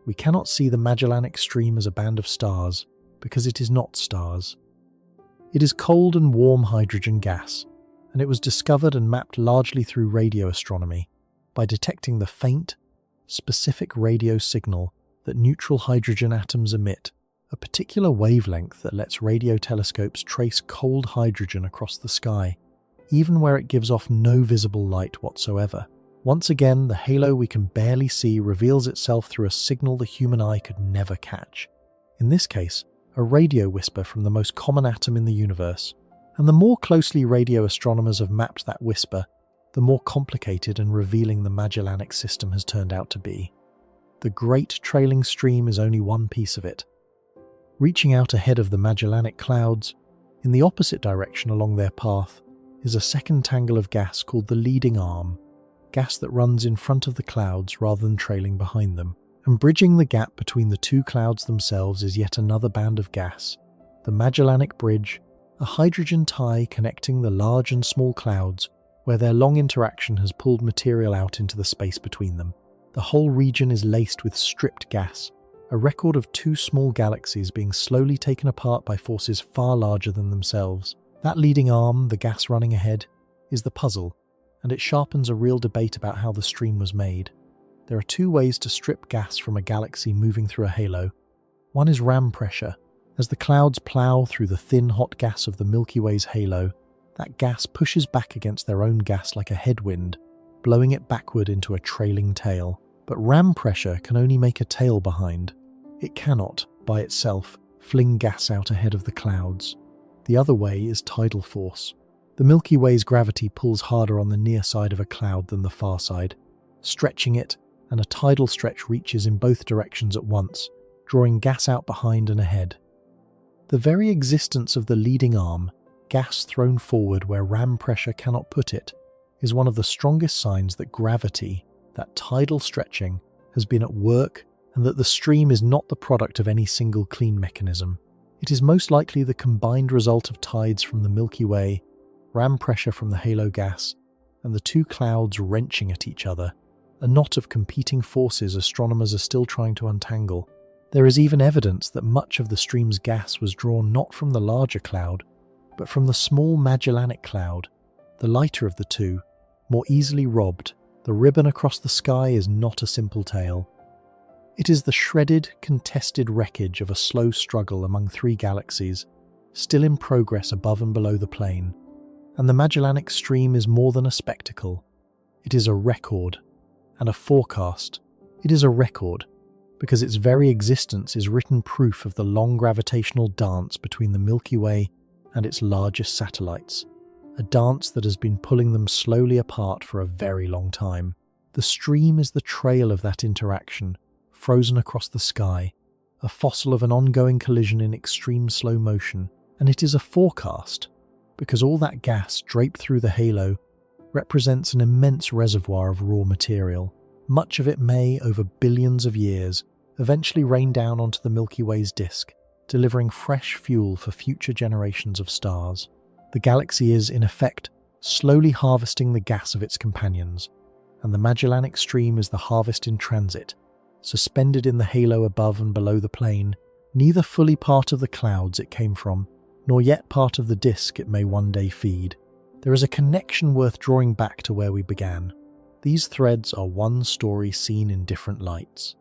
We cannot see the Magellanic Stream as a band of stars, because it is not stars. It is cold and warm hydrogen gas, and it was discovered and mapped largely through radio astronomy, by detecting the faint, specific radio signal that neutral hydrogen atoms emit, a particular wavelength that lets radio telescopes trace cold hydrogen across the sky, even where it gives off no visible light whatsoever. Once again, the halo we can barely see reveals itself through a signal the human eye could never catch. In this case, a radio whisper from the most common atom in the universe. And the more closely radio astronomers have mapped that whisper, the more complicated and revealing the Magellanic system has turned out to be. The Great Trailing Stream is only one piece of it. Reaching out ahead of the Magellanic Clouds, in the opposite direction along their path, is a second tangle of gas called the Leading Arm, gas that runs in front of the clouds rather than trailing behind them. And bridging the gap between the two clouds themselves is yet another band of gas, the Magellanic Bridge, a hydrogen tie connecting the large and small clouds where their long interaction has pulled material out into the space between them. The whole region is laced with stripped gas, a record of two small galaxies being slowly taken apart by forces far larger than themselves. That leading arm, the gas running ahead, is the puzzle, and it sharpens a real debate about how the stream was made. There are two ways to strip gas from a galaxy moving through a halo. One is ram pressure. As the clouds plough through the thin hot gas of the Milky Way's halo, that gas pushes back against their own gas like a headwind, blowing it backward into a trailing tail. But ram pressure can only make a tail behind. It cannot, by itself, fling gas out ahead of the clouds. The other way is tidal force. The Milky Way's gravity pulls harder on the near side of a cloud than the far side, stretching it, and a tidal stretch reaches in both directions at once, drawing gas out behind and ahead. The very existence of the leading arm, gas thrown forward where ram pressure cannot put it, is one of the strongest signs that gravity, that tidal stretching, has been at work and that the stream is not the product of any single clean mechanism. It is most likely the combined result of tides from the Milky Way, ram pressure from the halo gas, and the two clouds wrenching at each other, a knot of competing forces astronomers are still trying to untangle. There is even evidence that much of the stream's gas was drawn not from the larger cloud, but from the small Magellanic Cloud, the lighter of the two, more easily robbed. The ribbon across the sky is not a simple tale. It is the shredded, contested wreckage of a slow struggle among three galaxies, still in progress above and below the plane. And the Magellanic Stream is more than a spectacle. It is a record and a forecast. It is a record because its very existence is written proof of the long gravitational dance between the Milky Way and its largest satellites, a dance that has been pulling them slowly apart for a very long time. The stream is the trail of that interaction, frozen across the sky, a fossil of an ongoing collision in extreme slow motion. And it is a forecast because all that gas draped through the halo represents an immense reservoir of raw material. Much of it may, over billions of years, eventually rain down onto the Milky Way's disk, delivering fresh fuel for future generations of stars. The galaxy is, in effect, slowly harvesting the gas of its companions, and the Magellanic Stream is the harvest in transit, suspended in the halo above and below the plane, neither fully part of the clouds it came from, nor yet part of the disk it may one day feed. There is a connection worth drawing back to where we began. These threads are one story seen in different lights.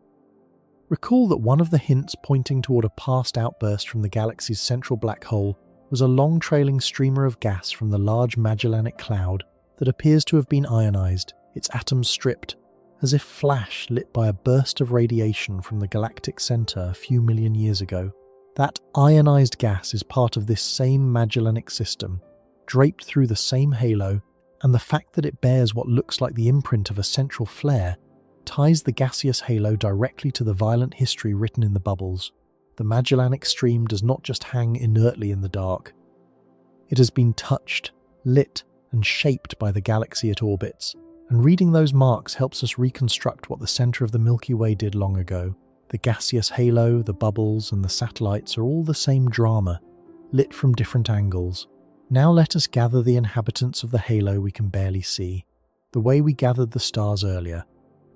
Recall that one of the hints pointing toward a past outburst from the galaxy's central black hole was a long trailing streamer of gas from the large Magellanic Cloud that appears to have been ionized, its atoms stripped, as if flash lit by a burst of radiation from the galactic center a few million years ago. That ionized gas is part of this same Magellanic system, draped through the same halo, and the fact that it bears what looks like the imprint of a central flare ties the gaseous halo directly to the violent history written in the bubbles. The Magellanic Stream does not just hang inertly in the dark. It has been touched, lit, and shaped by the galaxy it orbits, and reading those marks helps us reconstruct what the center of the Milky Way did long ago. The gaseous halo, the bubbles, and the satellites are all the same drama, lit from different angles. Now let us gather the inhabitants of the halo we can barely see, the way we gathered the stars earlier,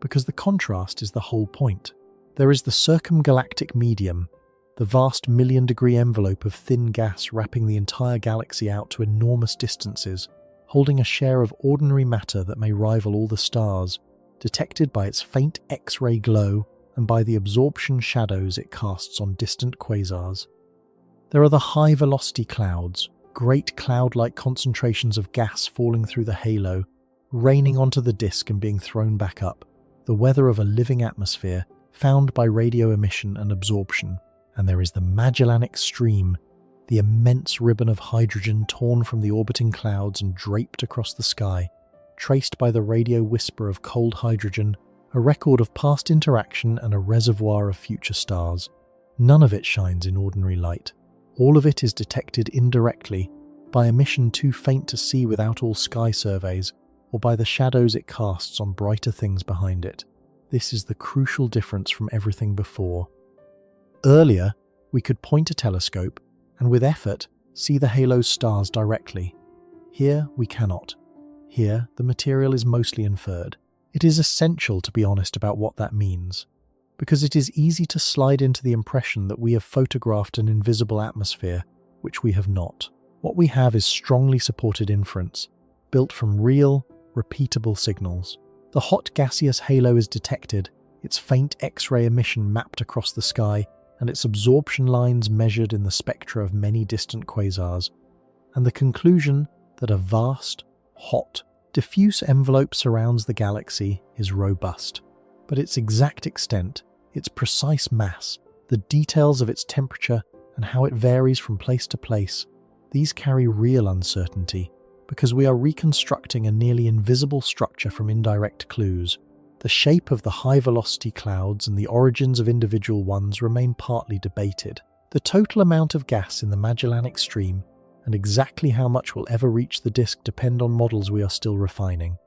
because the contrast is the whole point. There is the circumgalactic medium, the vast million-degree envelope of thin gas wrapping the entire galaxy out to enormous distances, holding a share of ordinary matter that may rival all the stars, detected by its faint X-ray glow and by the absorption shadows it casts on distant quasars. There are the high-velocity clouds, great cloud-like concentrations of gas falling through the halo, raining onto the disk and being thrown back up, the weather of a living atmosphere found by radio emission and absorption. And there is the Magellanic Stream, the immense ribbon of hydrogen torn from the orbiting clouds and draped across the sky, traced by the radio whisper of cold hydrogen, a record of past interaction and a reservoir of future stars. None of it shines in ordinary light. All of it is detected indirectly, by emission too faint to see without all sky surveys, or by the shadows it casts on brighter things behind it. This is the crucial difference from everything before. Earlier, we could point a telescope and with effort see the halo's stars directly. Here we cannot. Here the material is mostly inferred. It is essential to be honest about what that means, because it is easy to slide into the impression that we have photographed an invisible atmosphere, which we have not. What we have is strongly supported inference, built from real, repeatable signals. The hot gaseous halo is detected, its faint X-ray emission mapped across the sky, and its absorption lines measured in the spectra of many distant quasars, and the conclusion that a vast, hot, diffuse envelope surrounds the galaxy is robust. But its exact extent, its precise mass, the details of its temperature, and how it varies from place to place, these carry real uncertainty, because we are reconstructing a nearly invisible structure from indirect clues. The shape of the high-velocity clouds and the origins of individual ones remain partly debated. The total amount of gas in the Magellanic Stream and exactly how much will ever reach the disk depend on models we are still refining.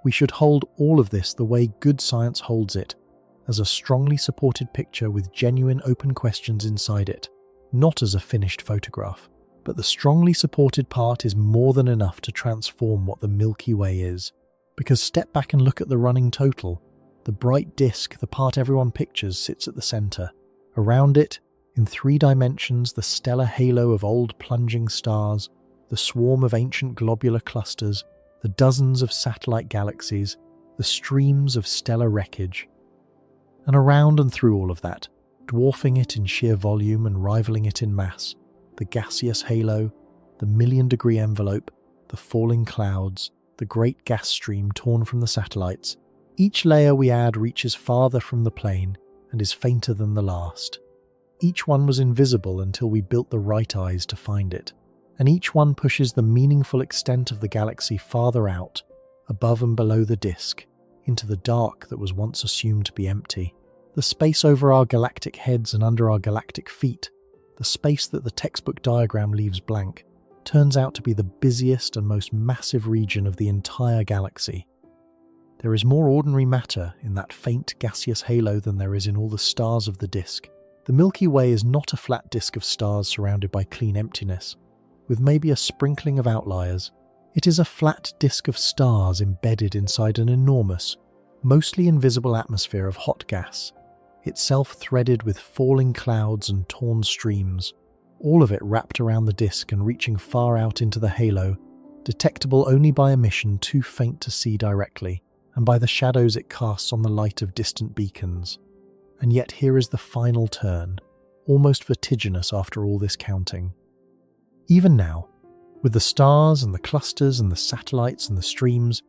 We should hold all of this the way good science holds it, as a strongly supported picture with genuine open questions inside it, not as a finished photograph. But the strongly supported part is more than enough to transform what the Milky Way is. Because step back and look at the running total. The bright disk, the part everyone pictures, sits at the center. Around it, in 3 dimensions, the stellar halo of old plunging stars, the swarm of ancient globular clusters, the dozens of satellite galaxies, the streams of stellar wreckage. And around and through all of that, dwarfing it in sheer volume and rivaling it in mass, the gaseous halo, the million-degree envelope, the falling clouds, the great gas stream torn from the satellites. Each layer we add reaches farther from the plane and is fainter than the last. Each one was invisible until we built the right eyes to find it, and each one pushes the meaningful extent of the galaxy farther out, above and below the disk, into the dark that was once assumed to be empty. The space over our galactic heads and under our galactic feet, the space that the textbook diagram leaves blank, turns out to be the busiest and most massive region of the entire galaxy. There is more ordinary matter in that faint gaseous halo than there is in all the stars of the disk. The Milky Way is not a flat disk of stars surrounded by clean emptiness, with maybe a sprinkling of outliers. It is a flat disk of stars embedded inside an enormous, mostly invisible atmosphere of hot gas, itself threaded with falling clouds and torn streams, all of it wrapped around the disk and reaching far out into the halo, detectable only by emission too faint to see directly, and by the shadows it casts on the light of distant beacons. And yet here is the final turn, almost vertiginous after all this counting. Even now, with the stars and the clusters and the satellites and the streams,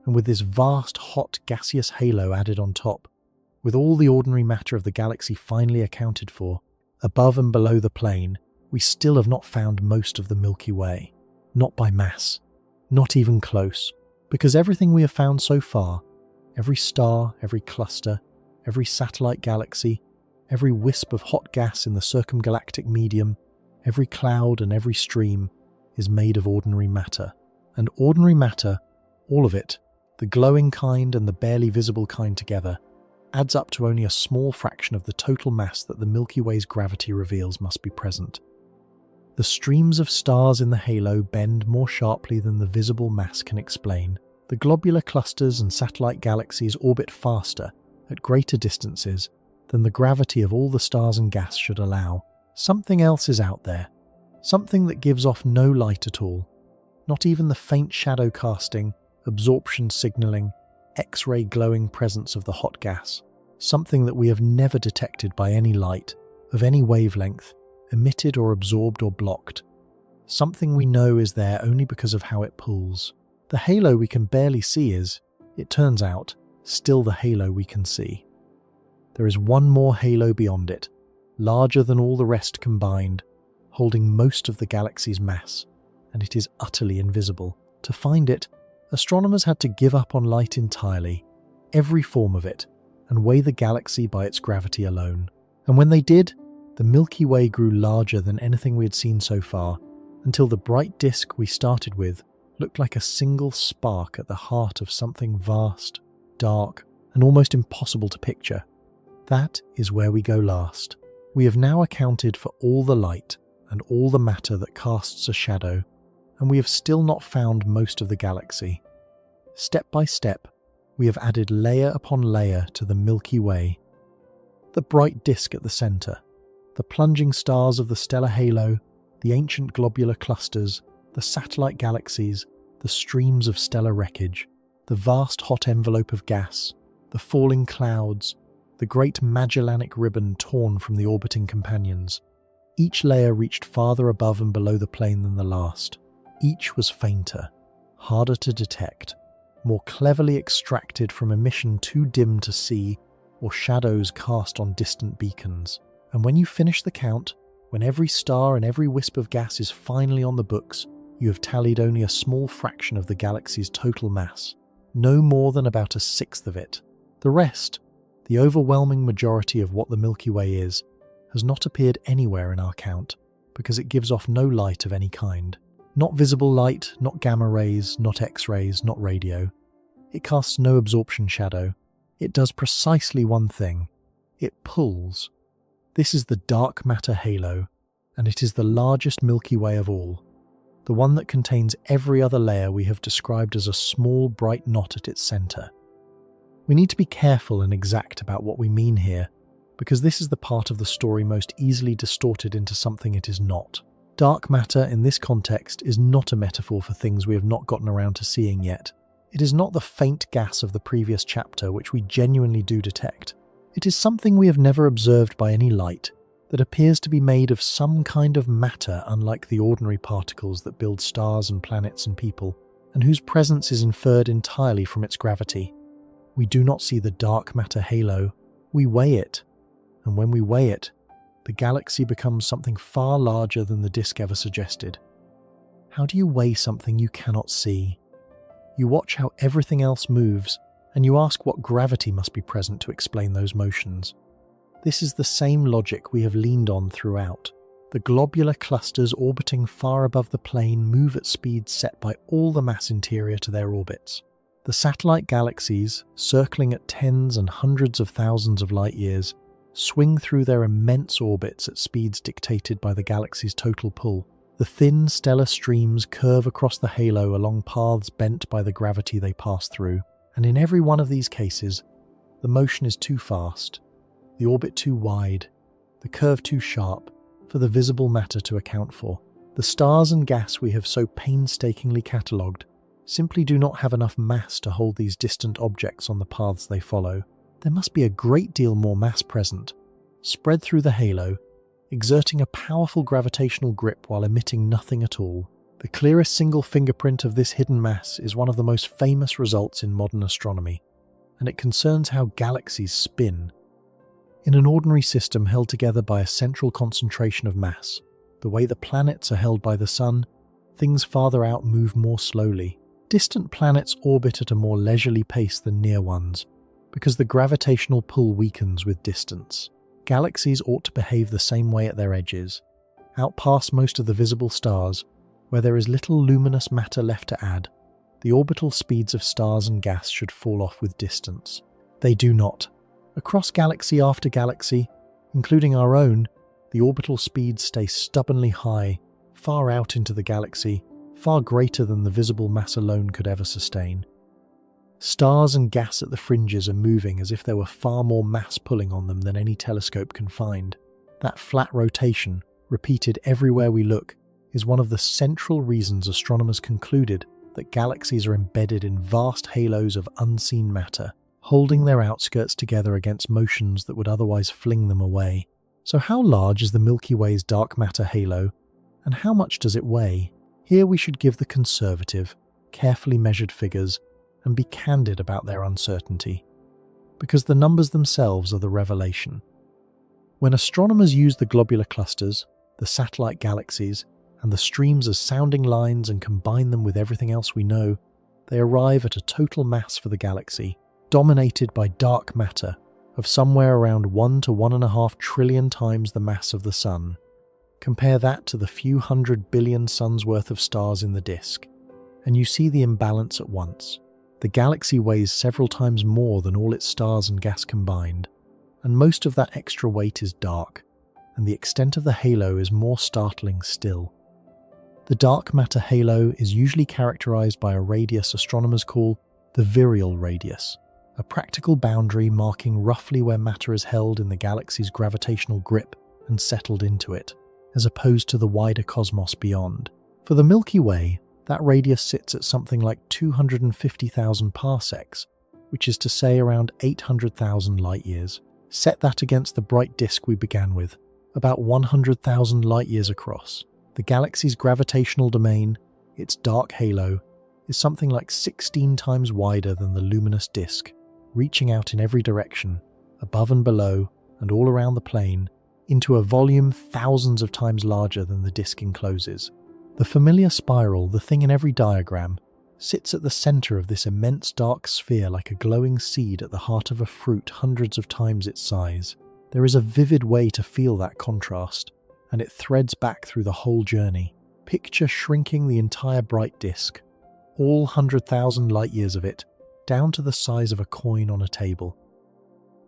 and with this vast hot gaseous halo added on top, with all the ordinary matter of the galaxy finally accounted for, above and below the plane, we still have not found most of the Milky Way. Not by mass, not even close, because everything we have found so far, every star, every cluster, every satellite galaxy, every wisp of hot gas in the circumgalactic medium, every cloud and every stream, is made of ordinary matter. And ordinary matter, all of it, the glowing kind and the barely visible kind together, adds up to only a small fraction of the total mass that the Milky Way's gravity reveals must be present. The streams of stars in the halo bend more sharply than the visible mass can explain. The globular clusters and satellite galaxies orbit faster, at greater distances, than the gravity of all the stars and gas should allow. Something else is out there, something that gives off no light at all, not even the faint shadow casting, absorption signalling, X-ray glowing presence of the hot gas, something that we have never detected by any light, of any wavelength, emitted or absorbed or blocked. Something we know is there only because of how it pulls. The halo we can barely see is, it turns out, still the halo we can see. There is one more halo beyond it, larger than all the rest combined, holding most of the galaxy's mass, and it is utterly invisible. To find it, astronomers had to give up on light entirely, every form of it, and weigh the galaxy by its gravity alone. And when they did, the Milky Way grew larger than anything we had seen so far, until the bright disk we started with looked like a single spark at the heart of something vast, dark, and almost impossible to picture. That is where we go last. We have now accounted for all the light and all the matter that casts a shadow, and we have still not found most of the galaxy. Step by step, we have added layer upon layer to the Milky Way. The bright disk at the centre, the plunging stars of the stellar halo, the ancient globular clusters, the satellite galaxies, the streams of stellar wreckage, the vast hot envelope of gas, the falling clouds, the great Magellanic ribbon torn from the orbiting companions. Each layer reached farther above and below the plane than the last. Each was fainter, harder to detect, more cleverly extracted from emission too dim to see or shadows cast on distant beacons. And when you finish the count, when every star and every wisp of gas is finally on the books, you have tallied only a small fraction of the galaxy's total mass, no more than about a sixth of it. The rest, the overwhelming majority of what the Milky Way is, has not appeared anywhere in our count, because it gives off no light of any kind. Not visible light, not gamma rays, not X-rays, not radio. It casts no absorption shadow. It does precisely one thing. It pulls. This is the dark matter halo, and it is the largest Milky Way of all, the one that contains every other layer we have described as a small bright knot at its centre. We need to be careful and exact about what we mean here, because this is the part of the story most easily distorted into something it is not. Dark matter in this context is not a metaphor for things we have not gotten around to seeing yet. It is not the faint gas of the previous chapter which we genuinely do detect. It is something we have never observed by any light, that appears to be made of some kind of matter unlike the ordinary particles that build stars and planets and people, and whose presence is inferred entirely from its gravity. We do not see the dark matter halo, we weigh it, and when we weigh it, the galaxy becomes something far larger than the disk ever suggested. How do you weigh something you cannot see? You watch how everything else moves, and you ask what gravity must be present to explain those motions. This is the same logic we have leaned on throughout. The globular clusters orbiting far above the plane move at speeds set by all the mass interior to their orbits. The satellite galaxies, circling at tens and hundreds of thousands of light years, swing through their immense orbits at speeds dictated by the galaxy's total pull. The thin stellar streams curve across the halo along paths bent by the gravity they pass through, and in every one of these cases, the motion is too fast, the orbit too wide, the curve too sharp for the visible matter to account for. The stars and gas we have so painstakingly catalogued simply do not have enough mass to hold these distant objects on the paths they follow. There must be a great deal more mass present, spread through the halo, exerting a powerful gravitational grip while emitting nothing at all. The clearest single fingerprint of this hidden mass is one of the most famous results in modern astronomy, and it concerns how galaxies spin. In an ordinary system held together by a central concentration of mass, the way the planets are held by the Sun, things farther out move more slowly. Distant planets orbit at a more leisurely pace than near ones, because the gravitational pull weakens with distance. Galaxies ought to behave the same way at their edges. Out past most of the visible stars, where there is little luminous matter left to add, the orbital speeds of stars and gas should fall off with distance. They do not. Across galaxy after galaxy, including our own, the orbital speeds stay stubbornly high, far out into the galaxy, far greater than the visible mass alone could ever sustain. Stars and gas at the fringes are moving as if there were far more mass pulling on them than any telescope can find. That flat rotation, repeated everywhere we look, is one of the central reasons astronomers concluded that galaxies are embedded in vast halos of unseen matter, holding their outskirts together against motions that would otherwise fling them away. So how large is the Milky Way's dark matter halo, and how much does it weigh? Here we should give the conservative, carefully measured figures and be candid about their uncertainty, because the numbers themselves are the revelation. When astronomers use the globular clusters, the satellite galaxies, and the streams as sounding lines and combine them with everything else we know, they arrive at a total mass for the galaxy, dominated by dark matter of somewhere around 1 to 1.5 trillion times the mass of the Sun. Compare that to the few 100 billion suns worth of stars in the disk, and you see the imbalance at once. The galaxy weighs several times more than all its stars and gas combined, and most of that extra weight is dark, and the extent of the halo is more startling still. The dark matter halo is usually characterized by a radius astronomers call the virial radius, a practical boundary marking roughly where matter is held in the galaxy's gravitational grip and settled into it, as opposed to the wider cosmos beyond. For the Milky Way, that radius sits at something like 250,000 parsecs, which is to say around 800,000 light-years. Set that against the bright disk we began with, about 100,000 light-years across. The galaxy's gravitational domain, its dark halo, is something like 16 times wider than the luminous disk, reaching out in every direction, above and below, and all around the plane, into a volume thousands of times larger than the disk encloses. The familiar spiral, the thing in every diagram, sits at the center of this immense dark sphere like a glowing seed at the heart of a fruit hundreds of times its size. There is a vivid way to feel that contrast, and it threads back through the whole journey. Picture shrinking the entire bright disk, all 100,000 light-years of it, down to the size of a coin on a table.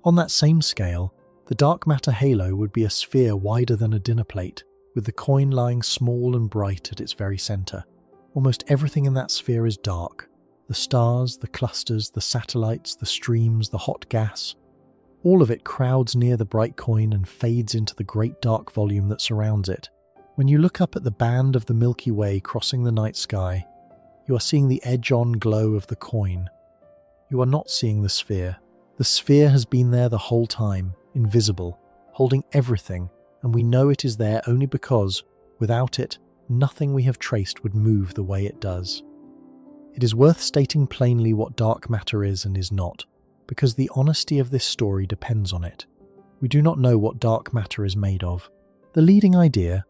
On that same scale, the dark matter halo would be a sphere wider than a dinner plate, with the coin lying small and bright at its very center. Almost everything in that sphere is dark. The stars, the clusters, the satellites, the streams, the hot gas. All of it crowds near the bright coin and fades into the great dark volume that surrounds it. When you look up at the band of the Milky Way crossing the night sky, you are seeing the edge-on glow of the coin. You are not seeing the sphere. The sphere has been there the whole time, invisible, holding everything, and we know it is there only because, without it, nothing we have traced would move the way it does. It is worth stating plainly what dark matter is and is not, because the honesty of this story depends on it. We do not know what dark matter is made of. The leading idea,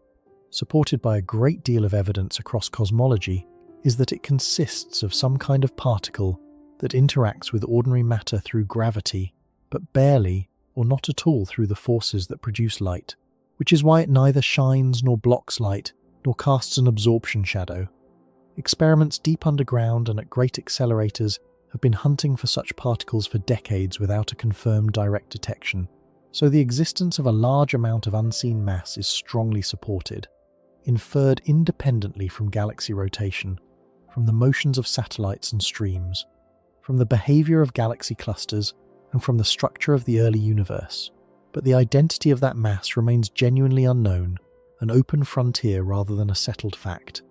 supported by a great deal of evidence across cosmology, is that it consists of some kind of particle that interacts with ordinary matter through gravity, but barely or not at all through the forces that produce light, which is why it neither shines nor blocks light, nor casts an absorption shadow. Experiments deep underground and at great accelerators have been hunting for such particles for decades without a confirmed direct detection, so the existence of a large amount of unseen mass is strongly supported, inferred independently from galaxy rotation, from the motions of satellites and streams, from the behavior of galaxy clusters, and from the structure of the early universe. But the identity of that mass remains genuinely unknown, an open frontier rather than a settled fact.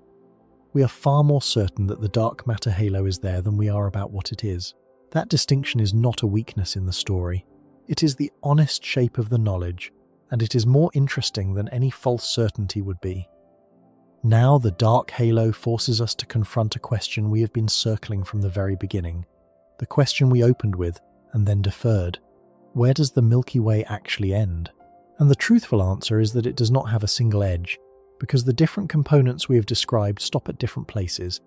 We are far more certain that the dark matter halo is there than we are about what it is. That distinction is not a weakness in the story. It is the honest shape of the knowledge, and it is more interesting than any false certainty would be. Now the dark halo forces us to confront a question we have been circling from the very beginning, the question we opened with and then deferred. Where does the Milky Way actually end? And the truthful answer is that it does not have a single edge, because the different components we have described stop at different places,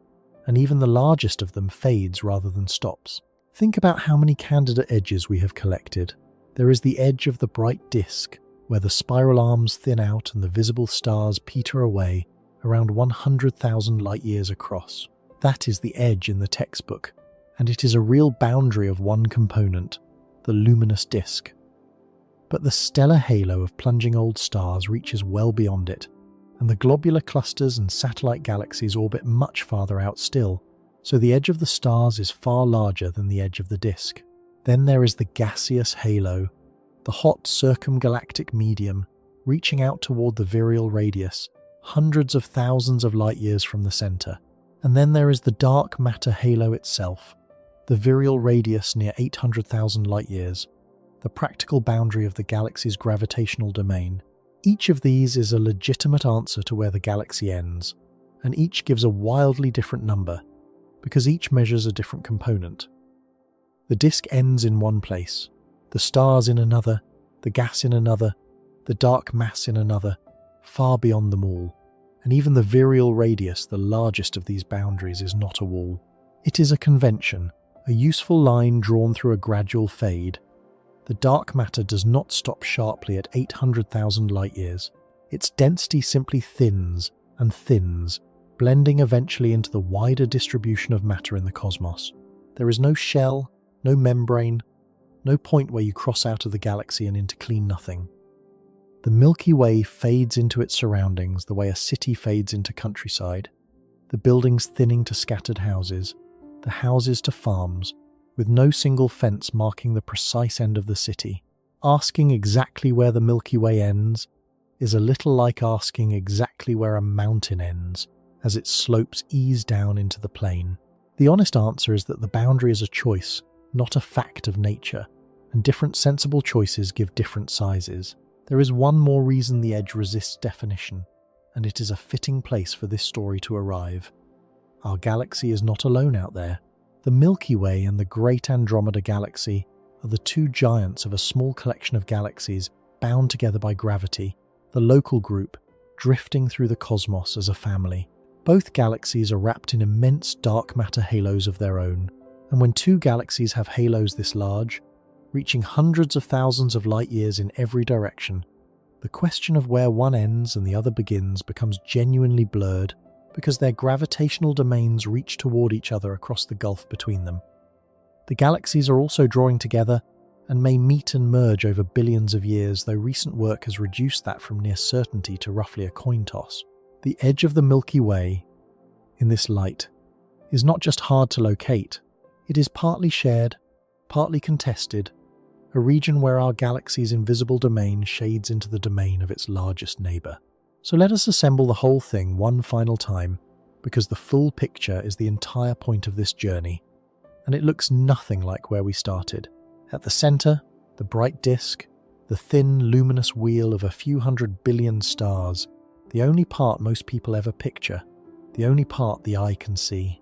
and even the largest of them fades rather than stops. Think about how many candidate edges we have collected. There is the edge of the bright disk, where the spiral arms thin out and the visible stars peter away around 100,000 light-years across. That is the edge in the textbook, and it is a real boundary of one component, the luminous disk. But the stellar halo of plunging old stars reaches well beyond it, and the globular clusters and satellite galaxies orbit much farther out still, so the edge of the stars is far larger than the edge of the disk. Then there is the gaseous halo, the hot circumgalactic medium, reaching out toward the virial radius, hundreds of thousands of light-years from the center. And then there is the dark matter halo itself, the virial radius near 800,000 light-years, the practical boundary of the galaxy's gravitational domain. Each of these is a legitimate answer to where the galaxy ends, and each gives a wildly different number, because each measures a different component. The disk ends in one place, the stars in another, the gas in another, the dark mass in another, far beyond them all. And even the virial radius, the largest of these boundaries, is not a wall. It is a convention, a useful line drawn through a gradual fade. The dark matter does not stop sharply at 800,000 light-years. Its density simply thins and thins, blending eventually into the wider distribution of matter in the cosmos. There is no shell, no membrane, no point where you cross out of the galaxy and into clean nothing. The Milky Way fades into its surroundings the way a city fades into countryside, the buildings thinning to scattered houses, the houses to farms, with no single fence marking the precise end of the city. Asking exactly where the Milky Way ends is a little like asking exactly where a mountain ends, as its slopes ease down into the plain. The honest answer is that the boundary is a choice, not a fact of nature, and different sensible choices give different sizes. There is one more reason the edge resists definition, and it is a fitting place for this story to arrive. Our galaxy is not alone out there. The Milky Way and the Great Andromeda Galaxy are the two giants of a small collection of galaxies bound together by gravity, the local group, drifting through the cosmos as a family. Both galaxies are wrapped in immense dark matter halos of their own, and when two galaxies have halos this large, reaching hundreds of thousands of light-years in every direction, the question of where one ends and the other begins becomes genuinely blurred because their gravitational domains reach toward each other across the gulf between them. The galaxies are also drawing together and may meet and merge over billions of years, though recent work has reduced that from near certainty to roughly a coin toss. The edge of the Milky Way, in this light, is not just hard to locate, it is partly shared, partly contested, a region where our galaxy's invisible domain shades into the domain of its largest neighbour. So let us assemble the whole thing one final time, because the full picture is the entire point of this journey, and it looks nothing like where we started. At the center, the bright disk, the thin, luminous wheel of a few 100 billion stars, the only part most people ever picture, the only part the eye can see.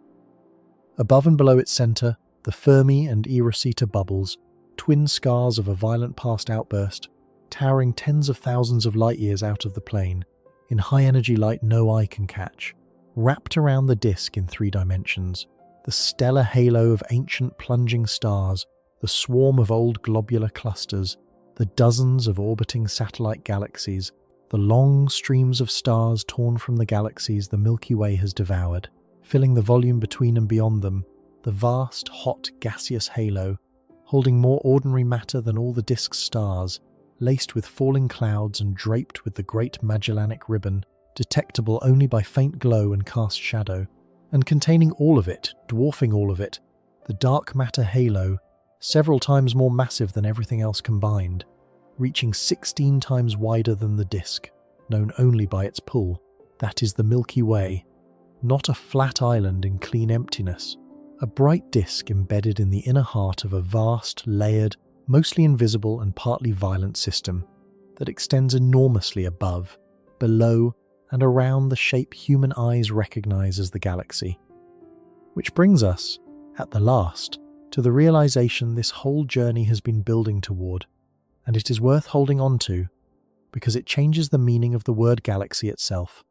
Above and below its center, the Fermi and eROSITA bubbles, twin scars of a violent past outburst, towering tens of thousands of light years out of the plane, in high-energy light no eye can catch, wrapped around the disk in 3 dimensions, the stellar halo of ancient plunging stars, the swarm of old globular clusters, the dozens of orbiting satellite galaxies, the long streams of stars torn from the galaxies the Milky Way has devoured, filling the volume between and beyond them, the vast, hot, gaseous halo, holding more ordinary matter than all the disk's stars, laced with falling clouds and draped with the great Magellanic ribbon, detectable only by faint glow and cast shadow, and containing all of it, dwarfing all of it, the dark matter halo, several times more massive than everything else combined, reaching 16 times wider than the disk, known only by its pull. That is the Milky Way, not a flat island in clean emptiness, a bright disk embedded in the inner heart of a vast, layered, mostly invisible and partly violent system that extends enormously above, below, and around the shape human eyes recognize as the galaxy. Which brings us, at the last, to the realization this whole journey has been building toward, and it is worth holding on to, because it changes the meaning of the word galaxy itself.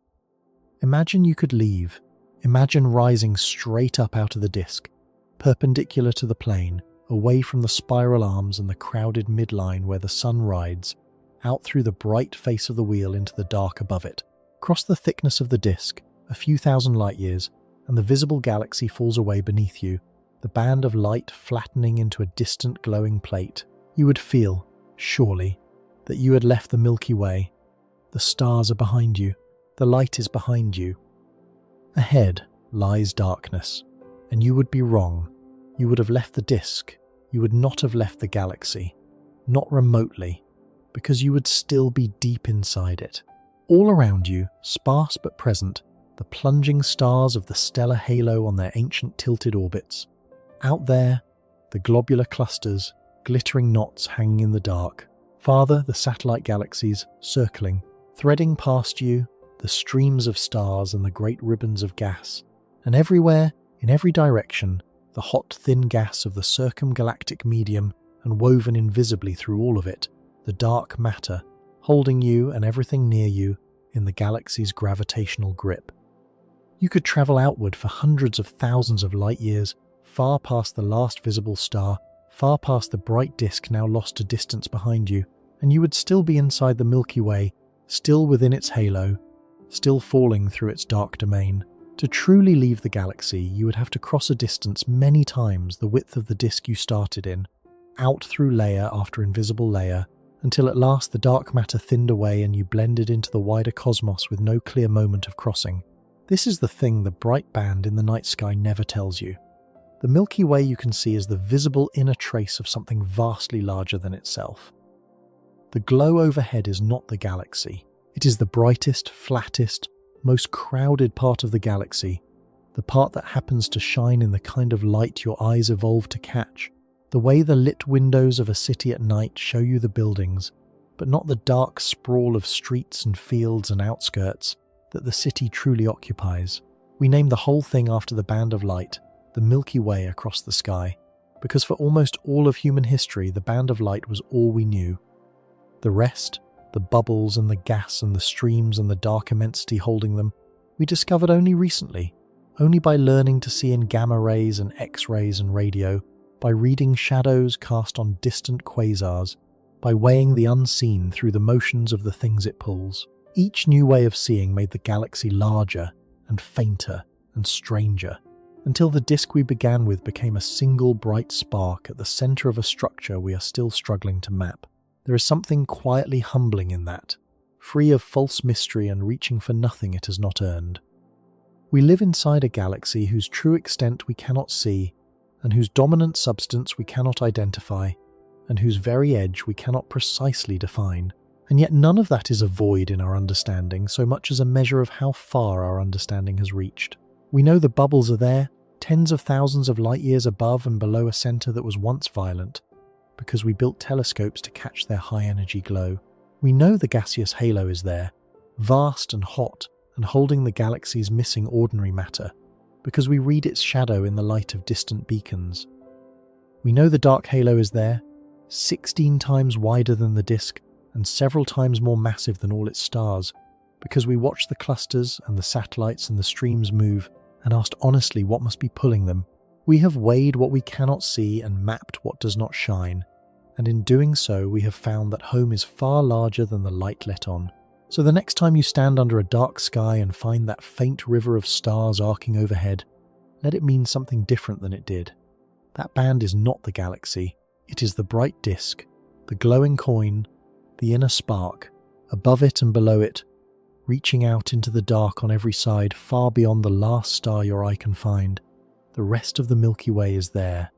Imagine you could leave. Imagine rising straight up out of the disk, perpendicular to the plane, away from the spiral arms and the crowded midline where the sun rides, out through the bright face of the wheel into the dark above it. Cross the thickness of the disk, a few thousand light years, and the visible galaxy falls away beneath you, the band of light flattening into a distant glowing plate. You would feel, surely, that you had left the Milky Way. The stars are behind you. The light is behind you. Ahead lies darkness, and you would be wrong. You would have left the disk. You would not have left the galaxy. Not remotely, because you would still be deep inside it. All around you, sparse but present, the plunging stars of the stellar halo on their ancient tilted orbits. Out there, the globular clusters, glittering knots hanging in the dark. Farther, the satellite galaxies, circling, threading past you, the streams of stars and the great ribbons of gas. And everywhere, in every direction, the hot, thin gas of the circumgalactic medium, and woven invisibly through all of it, the dark matter, holding you and everything near you in the galaxy's gravitational grip. You could travel outward for hundreds of thousands of light years, far past the last visible star, far past the bright disk now lost to distance behind you, and you would still be inside the Milky Way, still within its halo, still falling through its dark domain. To truly leave the galaxy, you would have to cross a distance many times the width of the disk you started in, out through layer after invisible layer, until at last the dark matter thinned away and you blended into the wider cosmos with no clear moment of crossing. This is the thing the bright band in the night sky never tells you. The Milky Way you can see is the visible inner trace of something vastly larger than itself. The glow overhead is not the galaxy. It is the brightest, flattest, most crowded part of the galaxy, the part that happens to shine in the kind of light your eyes evolved to catch, the way the lit windows of a city at night show you the buildings, but not the dark sprawl of streets and fields and outskirts that the city truly occupies. We name the whole thing after the band of light, the Milky Way across the sky, because for almost all of human history the band of light was all we knew. The rest, the bubbles and the gas and the streams and the dark immensity holding them, we discovered only recently, only by learning to see in gamma rays and X-rays and radio, by reading shadows cast on distant quasars, by weighing the unseen through the motions of the things it pulls. Each new way of seeing made the galaxy larger and fainter and stranger, until the disk we began with became a single bright spark at the center of a structure we are still struggling to map. There is something quietly humbling in that, free of false mystery and reaching for nothing it has not earned. We live inside a galaxy whose true extent we cannot see, and whose dominant substance we cannot identify, and whose very edge we cannot precisely define. And yet none of that is a void in our understanding so much as a measure of how far our understanding has reached. We know the bubbles are there, tens of thousands of light years above and below a center that was once violent, because we built telescopes to catch their high-energy glow. We know the gaseous halo is there, vast and hot, and holding the galaxy's missing ordinary matter, because we read its shadow in the light of distant beacons. We know the dark halo is there, 16 times wider than the disk and several times more massive than all its stars, because we watched the clusters and the satellites and the streams move and asked honestly what must be pulling them. We have weighed what we cannot see and mapped what does not shine, and in doing so we have found that home is far larger than the light let on. So the next time you stand under a dark sky and find that faint river of stars arcing overhead, let it mean something different than it did. That band is not the galaxy, it is the bright disk, the glowing coin, the inner spark, above it and below it, reaching out into the dark on every side, far beyond the last star your eye can find. The rest of the Milky Way is there,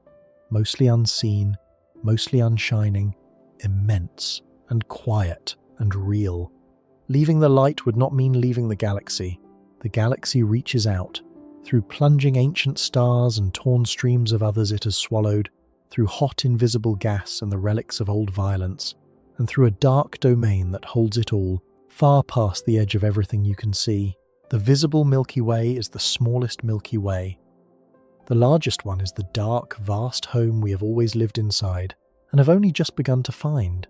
mostly unseen, mostly unshining, immense and quiet and real. Leaving the light would not mean leaving the galaxy. The galaxy reaches out, through plunging ancient stars and torn streams of others it has swallowed, through hot invisible gas and the relics of old violence, and through a dark domain that holds it all, far past the edge of everything you can see. The visible Milky Way is the smallest Milky Way. The largest one is the dark, vast home we have always lived inside, and have only just begun to find.